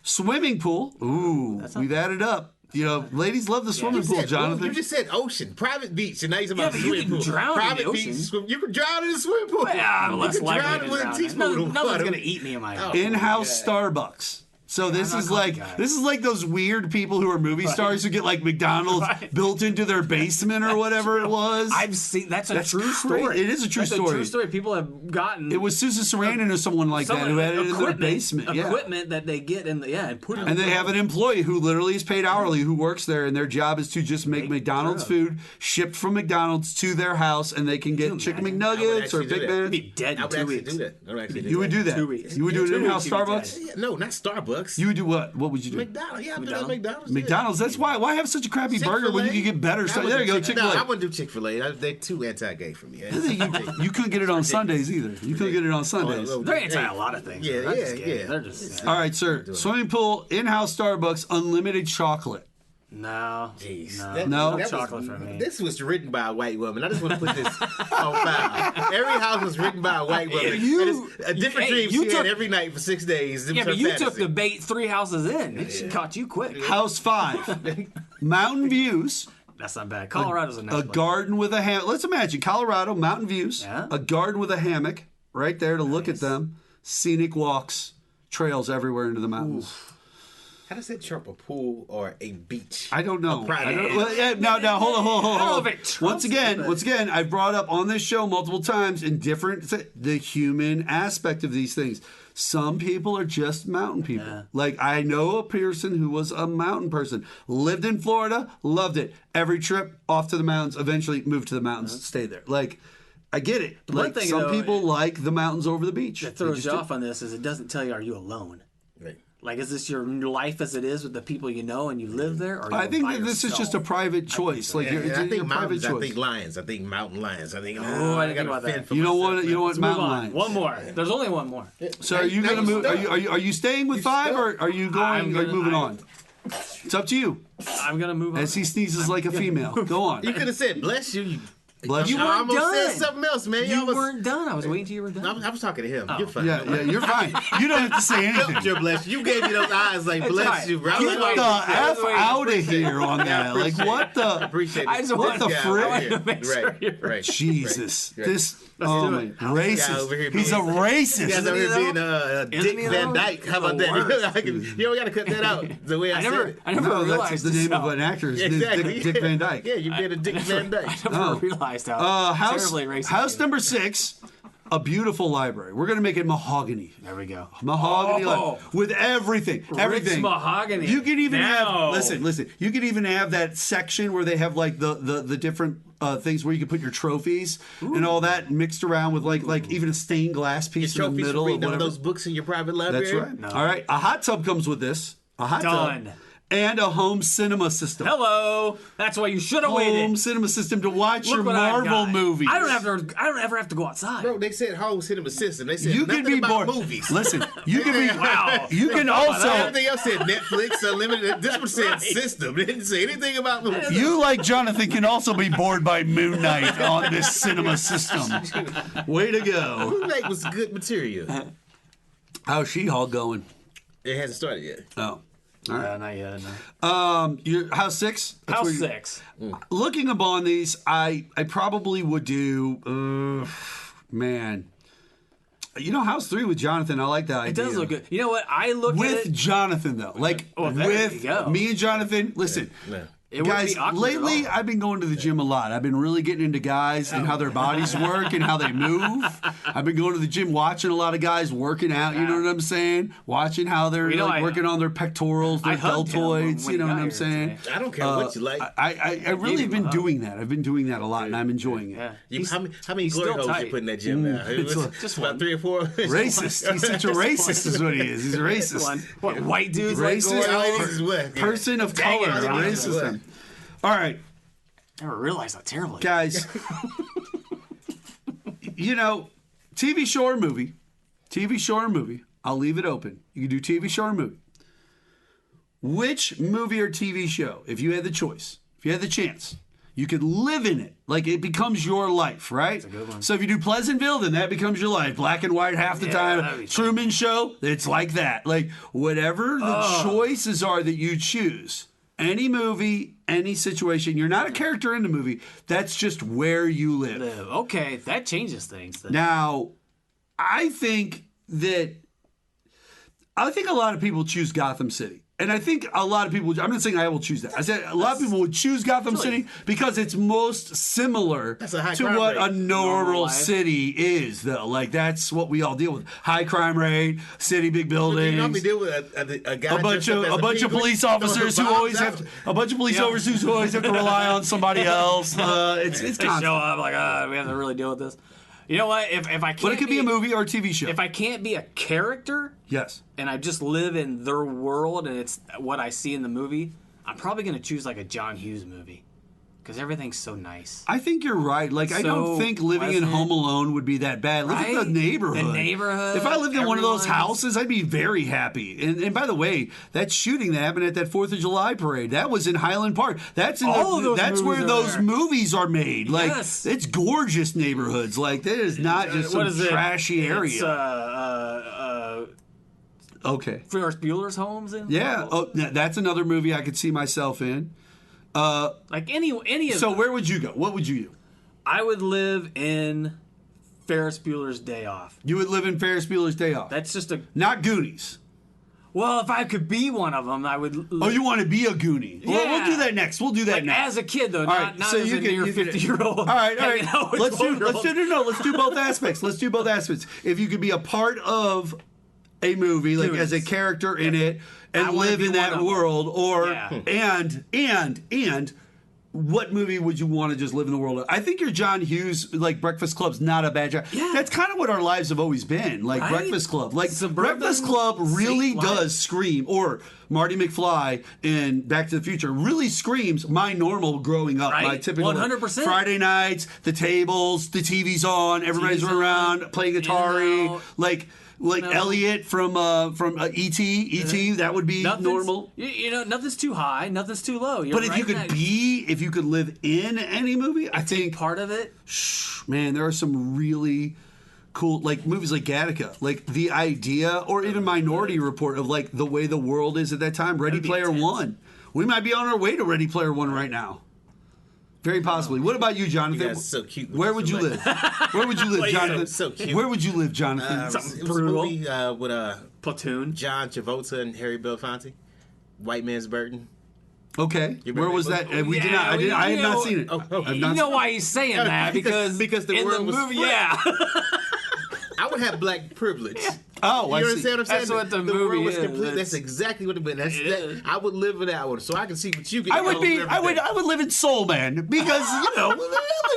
Swimming pool. Ooh, we've added up. You know, ladies love the swimming pool, Jonathan. You just said ocean, private beach, and now you're talking Yeah, about but you swimming can pool. drown in the Private ocean. beach, you can drown in the swimming pool. Yeah, I'm you less can likely drown to with a drown. teaspoon of Nothing's water. gonna eat me in my house. In-house Starbucks. So this I'm is not like coffee guy. this is like those weird people who are movie stars who get like McDonald's built into their basement or whatever it was. I've seen that's a true crazy. story. It is a true That's story. A true story. People have gotten. It was Susan Sarandon or someone like that who had it in their basement. Yeah. Equipment that they get in the and put it. And they have an employee who literally is paid hourly who works there, and their job is to just make McDonald's food shipped from McDonald's to their house, and they can get chicken McNuggets or Big You'd Mac. be dead I in would 2 actually weeks. do that. I would actually do You would do that. 2 weeks. You would do an 2 in-house weeks, you'd be Starbucks. dead. No, not Starbucks. You would do what? What would you do? McDonald's. Yeah, I've done that McDonald's. McDonald's. That's why have such a crappy burger when you can get better stuff. There you go, Chick-fil-A. No, I wouldn't do Chick-fil-A. They're too anti-gay for me. You couldn't get it on Sundays either. You couldn't get it on Sundays. Oh, They're anti a lot of things. Yeah, They're just yeah, gay. yeah. They're just All right, sir. Swimming pool, in-house Starbucks, unlimited chocolate. no. Jeez. No. That- No? that was- Chocolate for me. This was written by a white woman. I just want to put this on file. Every house was written by a white woman. You- And it's a different hey, dream you she took- had every night for 6 days. It Yeah, was but her you took fantasy. the bait 3 houses in. It caught you quick. House 5, mountain views, That's not bad. Colorado's a nice a place. garden with a hammock. Let's imagine Colorado, mountain views, Yeah. a garden with a hammock right there to look at them, scenic walks, trails everywhere into the mountains. How does that trump a pool or a beach? I don't know. Hold on. if it Once again, I've brought up on this show multiple times in the human aspect of these things. Some people are just mountain people. Yeah. Like, I know a person who was a mountain person, lived in Florida, loved it. Every trip off to the mountains, eventually moved to the mountains, stay there. Like, I get it. One Like, thing, some though, people like the mountains over the beach. That throws you off on this is it doesn't tell you, are you alone? Right. Like, is this your life as it is with the people you know and you live there? Or I think that this is just a private choice. Like, it's I a think private mountains. I choice. think lions. I think mountain lions. I think. I didn't think about that. You don't want mountain lions. One more. There's only one more. So are you going to move? Are you staying with 5 or are you going? Are you moving on? It's up to you. I'm gonna move on. As he sneezes like a female. Go on. You could have said, "Bless you." Bless you. weren't I almost done. said something else, man. You weren't done. I was waiting till you were done. I was talking to him. You're fine. Yeah, you're fine. You don't have to say anything. You're blessed. You gave me those eyes like bless right. you, bro. Get the F out of here on that. Like, what the? Appreciate it. I just What the frick? Make sure you're Right. Jesus. Right. This. do Oh, it. racist. He's a You racist. guys over here being Dick he Van though? Dyke. How about The that? worst. You don't got to cut that out the way I said it. I never No, realized that's the name how- of an actor. Is Exactly. Dick Van Dyke. Yeah, you being a Dick Van Dyke. I never realized how terribly racist. House number 6, a beautiful library. We're going to make it mahogany. There we go. Mahogany library. With everything. Everything. mahogany. You can even Now. have, listen. You can even have that section where they have like the different things where you can put your trophies and all that mixed around with like even a stained glass piece in the Trophies for middle of reading all whatever. those books in your private library. That's right. All right. A hot tub comes with this. A hot Done. tub. And a home cinema system. Hello. That's why you should have waited. Home cinema system to watch your Look what I've Marvel got. movies. I don't ever have to go outside. Bro, they said home cinema system. They said You nothing can be about bored. movies. Listen, you can be. Wow. You can also. Everything else said Netflix, Unlimited. This one said system. It didn't say anything about movies. You, like Jonathan, can also be bored by Moon Knight on this cinema system. Way to go. Moon Knight was good material. How's She-Hulk going? It hasn't started yet. Oh. Not yet. No. Your House 6? That's House where you- 6. Looking upon these, I probably would do, man. You know, House 3 with Jonathan, I like that idea. It does look good. You know what? I look at With it. Jonathan, though. Like, Oh, there with you go. me and Jonathan, listen. Yeah. It wouldn't Guys, be awkward lately at all. I've been going to the gym a lot. I've been really getting into guys and how their bodies work and how they move. I've been going to the gym watching a lot of guys working out, you know what I'm saying? Watching how they're working on their pectorals, their I hugged him deltoids, when you know he what got I'm here saying? today. I don't care what you like. I really have been doing that. I've been doing that a lot and I'm enjoying it. Yeah. How many glory still holes tight. you put in that gym now? It was just about one. 3 or 4. Racist. He's such a racist is what he is. He's a racist. What, white dudes Racist. like All glory these is what? Person of Dang color. it, A Jonathan. racist. All right. I never realized how terrible. Guys, you know, TV show or movie. I'll leave it open. You can do TV show or movie. Which movie or TV show, if you had the choice, if you had the chance, you could live in it. Like it becomes your life, right? That's a good one. So if you do Pleasantville, then that becomes your life. Black and white half the time. Truman Show, it's like that. Like whatever the choices are that you choose. Any movie, any situation, you're not a character in the movie. That's just where you live. Okay, that changes things. Then. Now, I think a lot of people choose Gotham City. And I think a lot of people, I'm not saying I will choose that. I said a lot of people would choose Gotham City because it's most similar to what a normal city is, though. Like, that's what we all deal with. High crime rate, city, big buildings. You normally deal with a guy A bunch of police officers who always have to rely on somebody else. It's They constant. show up like, we have to really deal with this. You know what? If I can't, But it could be a movie or a TV show. If I can't be a character, yes, and I just live in their world and it's what I see in the movie, I'm probably going to choose like a John Hughes movie because everything's so nice. I think you're right. Like, I don't think living in Home Alone would be that bad. Look at the neighborhood. The neighborhood. If I lived in one of those everyone's- houses, I'd be very happy. And by the way, that shooting that happened at that 4th of July parade, that was in Highland Park. That's in All of those that's where movies are those there. movies are made. Like, Yes. it's gorgeous neighborhoods. Like, that is not just some What is it? trashy area. It's okay. Ferris Bueller's Homes. Yeah. Oh, that's another movie I could see myself in. Like any of So them. where would you go? What would you do? I would live in Ferris Bueller's Day Off. You would live in Ferris Bueller's Day Off. That's just a Not Goonies. Well, if I could be one of them, I would. Oh, you want to be a Goonie? Yeah. Well, we'll do that next. We'll do that next. As a kid, though, All right, not so as a near 50-year-old. All right. Let's do both aspects. Let's do both aspects. If you could be a part of a movie, like as a character in it, and live in that world, or and what movie would you want to just live in the world of? I think your John Hughes, like Breakfast Club's not a bad job. Yeah. That's kind of what our lives have always been, like Breakfast Club. Like Breakfast Club really does scream, or Marty McFly in Back to the Future really screams my normal growing up. My typical 100%. Friday nights, the tables, the TV's on, everybody's around playing Atari, like Elliot from E.T. E.T. That would be normal. You know, nothing's too high, nothing's too low. But if you could live in any movie, I think part of it. Man, there are some really cool movies like Gattaca, like The Idea, or even Minority Report of like the way the world is at that time. Ready Player One. We might be on our way to Ready Player One right now. Very possibly. What about you, Jonathan? You guys are so cute. Where would you live? Where would you live, Jonathan? So cute. Where would you live, Jonathan? Something it was brutal. a movie with Platoon. John Travolta and Harry Belafonte. White Man's Burden. Okay. Where was that? We did not. I have not seen it. You know why he's saying that? Because the in world the was movie, split. I would have black privilege. Oh, you understand what I'm saying? That's what the world movie was is. complete. That's exactly what it is. I would live in that one, so I can see what you can. I would live in Soul Man because I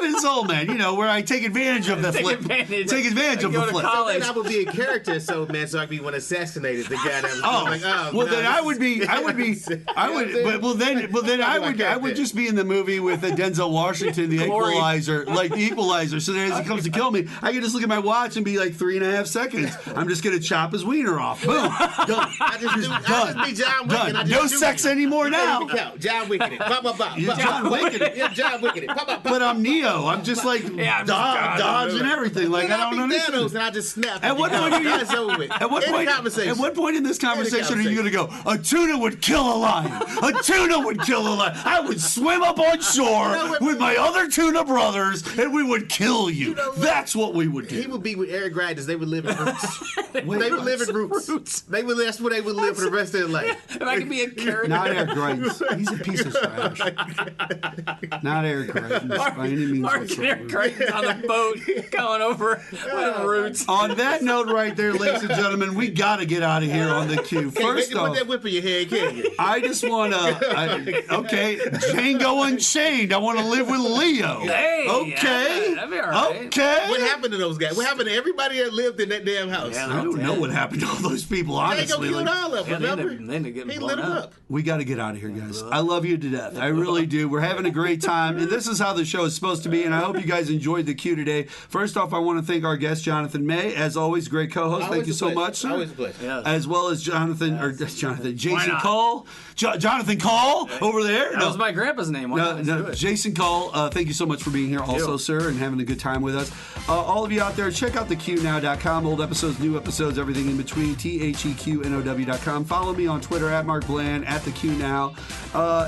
live in Soul Man. Where I take advantage of the flip. Take advantage of the flip. Then I would be a character in Soul Man, so I could be one assassinated. The guy that was then I would just be in the movie with Denzel Washington, the Equalizer, like the Equalizer. So then as he comes to kill me, I can just look at my watch and be like 3.5 seconds. I'm just gonna chop his wiener off. Boom. Done. I just be John Wick. Done. No sex anymore now. John Wick it. John Wick it. Yeah, John Wick it. But I'm Neo. I'm just like dodging everything. Like I don't understand. Thanos and I just snap. At what point? At what point in this conversation are you gonna go? A tuna would kill a lion. A tuna would kill a lion. I would swim up on shore with my other tuna brothers, and we would kill you. That's what we would do. He would be with Eric Greitens. They would live in roots. They would live in roots. That's where they would live for the rest of their life. If I could be a character. Not Eric Greitens. He's a piece of trash. Not Eric Greitens by any means. Mark and Eric Greitens on the boat going over with roots. On that note right there, ladies and gentlemen, we got to get out of here on the queue. First off, put that whip in your head, can you? I just want to, Django Unchained. I want to live with Leo. Hey, okay. That'd be all right. Okay. What happened to those guys? What happened to everybody that lived in that damn house? I don't know what happened to all those people, honestly. They killed all of them, remember? He lit them up. We got to get out of here, guys. I love you to death. I really do. We're having a great time, and this is how the show is supposed to be, and I hope you guys enjoyed the queue today. First off, I want to thank our guest, Jonathan May. As always, great co-host. Thank you so much, sir. Always a pleasure. Yes. As well as Jason Kull. Jonathan Kull over there. That was my grandpa's name. Jason Kull, thank you so much for being here also, sir, and having a good time with us. All of you out there, check out theqnow.com. Old episodes, new episodes, everything in between. TheQNOW.com. Follow me on Twitter at Mark Bland, at theqnow.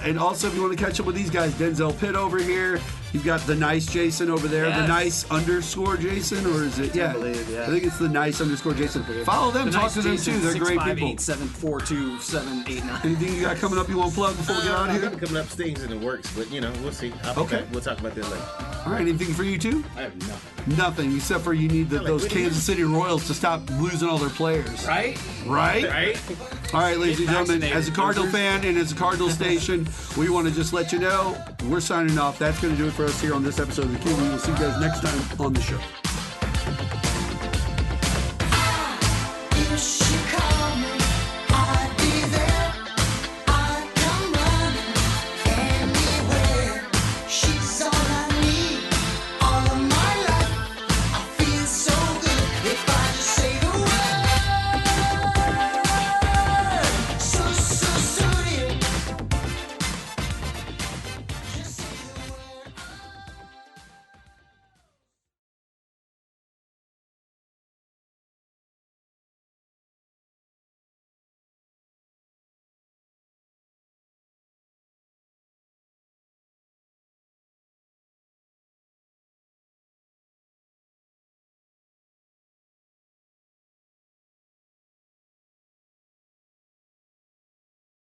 And also, if you want to catch up with these guys, Denzel Pitt over here. You've got the nice Jason over there, the nice _ Jason, or is it? I think it's the nice _ Jason. Follow them, talk to them too. They're great people. 658-742-789. Anything you got coming up you want to plug before we get out of here? Coming up, things in the works, but we'll see. Okay. We'll talk about that later. All right, anything for you too? I have nothing. Nothing, except for you need those Kansas City Royals to stop losing all their players. Right? All right, ladies and gentlemen, as a Cardinal fan and as a Cardinal station, we want to just let you know we're signing off. That's going to do it for us here on this episode of The Q. We will see you guys next time on the show.